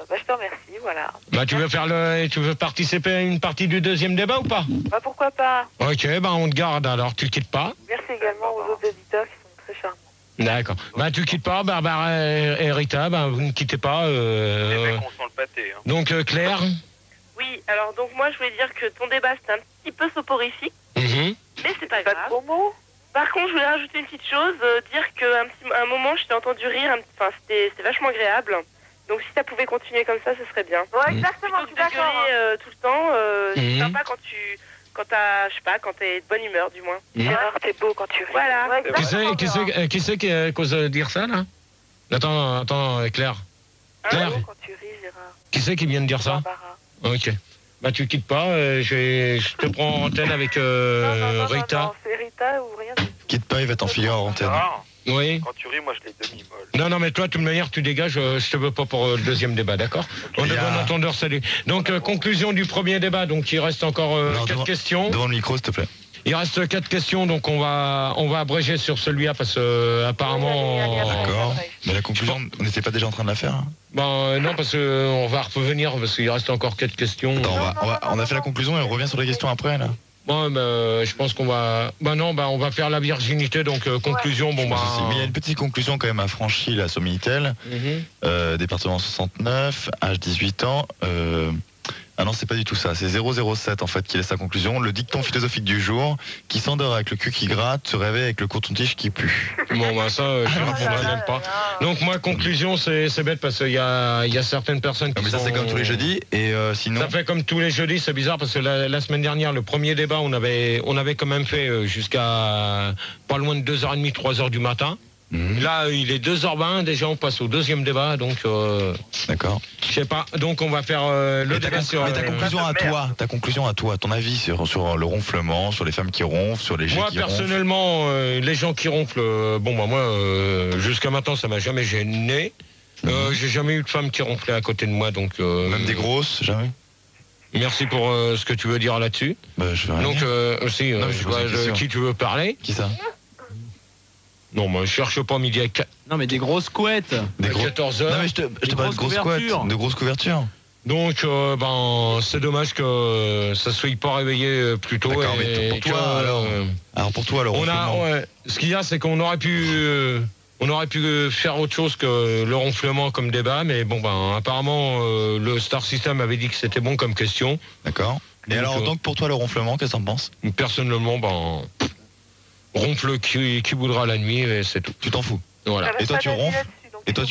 S6: bah, je te remercie, voilà.
S1: Bah tu veux participer à une partie du deuxième débat ou pas?
S6: Bah pourquoi pas.
S1: Ok, bah on te garde alors, tu quittes pas.
S6: Merci également aux autres auditeurs qui sont très charmants.
S1: D'accord. Bah tu quittes pas, Barbara et Rita, bah vous ne quittez pas.
S4: Les mecs, on sent le pâté. Hein.
S1: Donc Claire.
S14: Oui, alors donc moi je voulais dire que ton débat c'était un petit peu soporifique, mais c'est pas grave. Par contre, je voulais rajouter une petite chose, dire qu'à un moment je t'ai entendu rire, enfin c'était vachement agréable. Donc si ça pouvait continuer comme ça, ce serait bien.
S5: Ouais, exactement, je suis d'accord.
S14: Gueuler tout le temps, c'est sympa quand t'es de bonne humeur, du moins.
S6: Gérard, t'es beau quand tu ris.
S14: Voilà.
S6: Ouais,
S1: qui c'est qui cause de dire ça, là? Attends, Claire. Claire.
S6: T'es beau quand tu ris, Gérard.
S1: Qui c'est qui vient de dire ça?
S6: Barbara.
S1: Ok. Bah tu quittes pas, je te prends en antenne avec Rita.
S6: Non, c'est Rita ou rien.
S2: Quitte pas, il va t'enfiler en antenne.
S1: Oui.
S4: Quand tu ris, moi je l'ai demi-molle.
S1: Non, mais toi, de toute manière, tu dégages, je te veux pas pour le deuxième débat, d'accord? On est bon entendeur, salut. Donc, conclusion du premier débat, donc il reste encore 4 questions.
S2: Devant le micro, s'il te plaît.
S1: Il reste 4 questions, donc on va abréger sur celui-là parce que apparemment.
S2: D'accord. Mais la conclusion, on n'était pas déjà en train de la faire?
S1: Ben non, parce que on va revenir parce qu'il reste encore 4 questions.
S2: Attends, on a fait la conclusion et on revient sur les questions après là.
S1: Bon, je pense qu'on va. On va faire la virginité, donc conclusion. Bon,
S2: Mais il y a une petite conclusion quand même affranchie là sur Minitel. Département 69, âge 18 ans. Ah non, c'est pas du tout ça. C'est 007 en fait qui laisse sa conclusion. Le dicton philosophique du jour: qui s'endort avec le cul qui gratte se réveille avec le coton-tige qui pue.
S1: Bon, bah ça, je ne répondrai même pas. Donc, moi, conclusion, c'est bête parce qu'il y a certaines personnes qui.
S2: Mais ça, c'est comme tous les jeudis. Et sinon.
S1: Ça fait comme tous les jeudis, c'est bizarre parce que la semaine dernière, le premier débat, on avait quand même fait jusqu'à pas loin de 2h30, 3h du matin. Là, il est 2h20, déjà on passe au deuxième débat, donc...
S2: D'accord.
S1: Je sais pas, donc on va faire le débat sur...
S2: Mais ta conclusion à toi, ton avis sur le ronflement, sur les femmes qui ronflent, sur les gens qui ronflent.
S1: Moi, personnellement, les gens qui ronflent, jusqu'à maintenant, ça m'a jamais gêné. J'ai jamais eu de femme qui ronflait à côté de moi, donc...
S2: Même des grosses, jamais?
S1: Merci pour ce que tu veux dire là-dessus.
S2: Je vais rien
S1: donc, aussi, qui tu veux parler?
S2: Qui ça?
S1: Non, moi je cherche pas midi à 4.
S3: Non, mais des grosses couettes.
S1: Des 14h.
S2: Non, mais je te parle de grosses couettes, de grosses couvertures.
S1: Donc, c'est dommage que ça ne soit pas réveillé plus tôt.
S2: D'accord, mais pour toi, alors pour toi, alors.
S1: Ce qu'il y a, c'est qu'on aurait pu faire autre chose que le ronflement comme débat, mais apparemment, le Star System avait dit que c'était bon comme question.
S2: D'accord. Et alors, donc pour toi, le ronflement, qu'est-ce que t'en penses?
S1: Personnellement, ronfle qui voudra la nuit et c'est tout.
S2: Tu t'en fous?
S1: Voilà.
S2: Et toi tu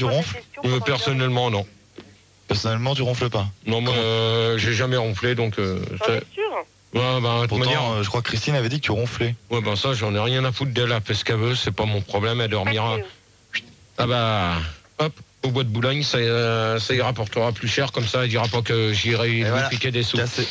S2: ronfles?
S1: Personnellement non.
S2: Personnellement tu ronfles pas?
S1: Non, moi j'ai jamais ronflé donc...
S2: Pourtant, je crois que Christine avait dit que tu ronflais.
S1: Ouais, ça j'en ai rien à foutre d'elle, elle fait ce qu'elle veut, c'est pas mon problème, elle dormira. Hop, au bois de Boulogne, ça y rapportera plus cher, comme ça elle dira pas que j'irai lui piquer des sous.
S2: Cassé.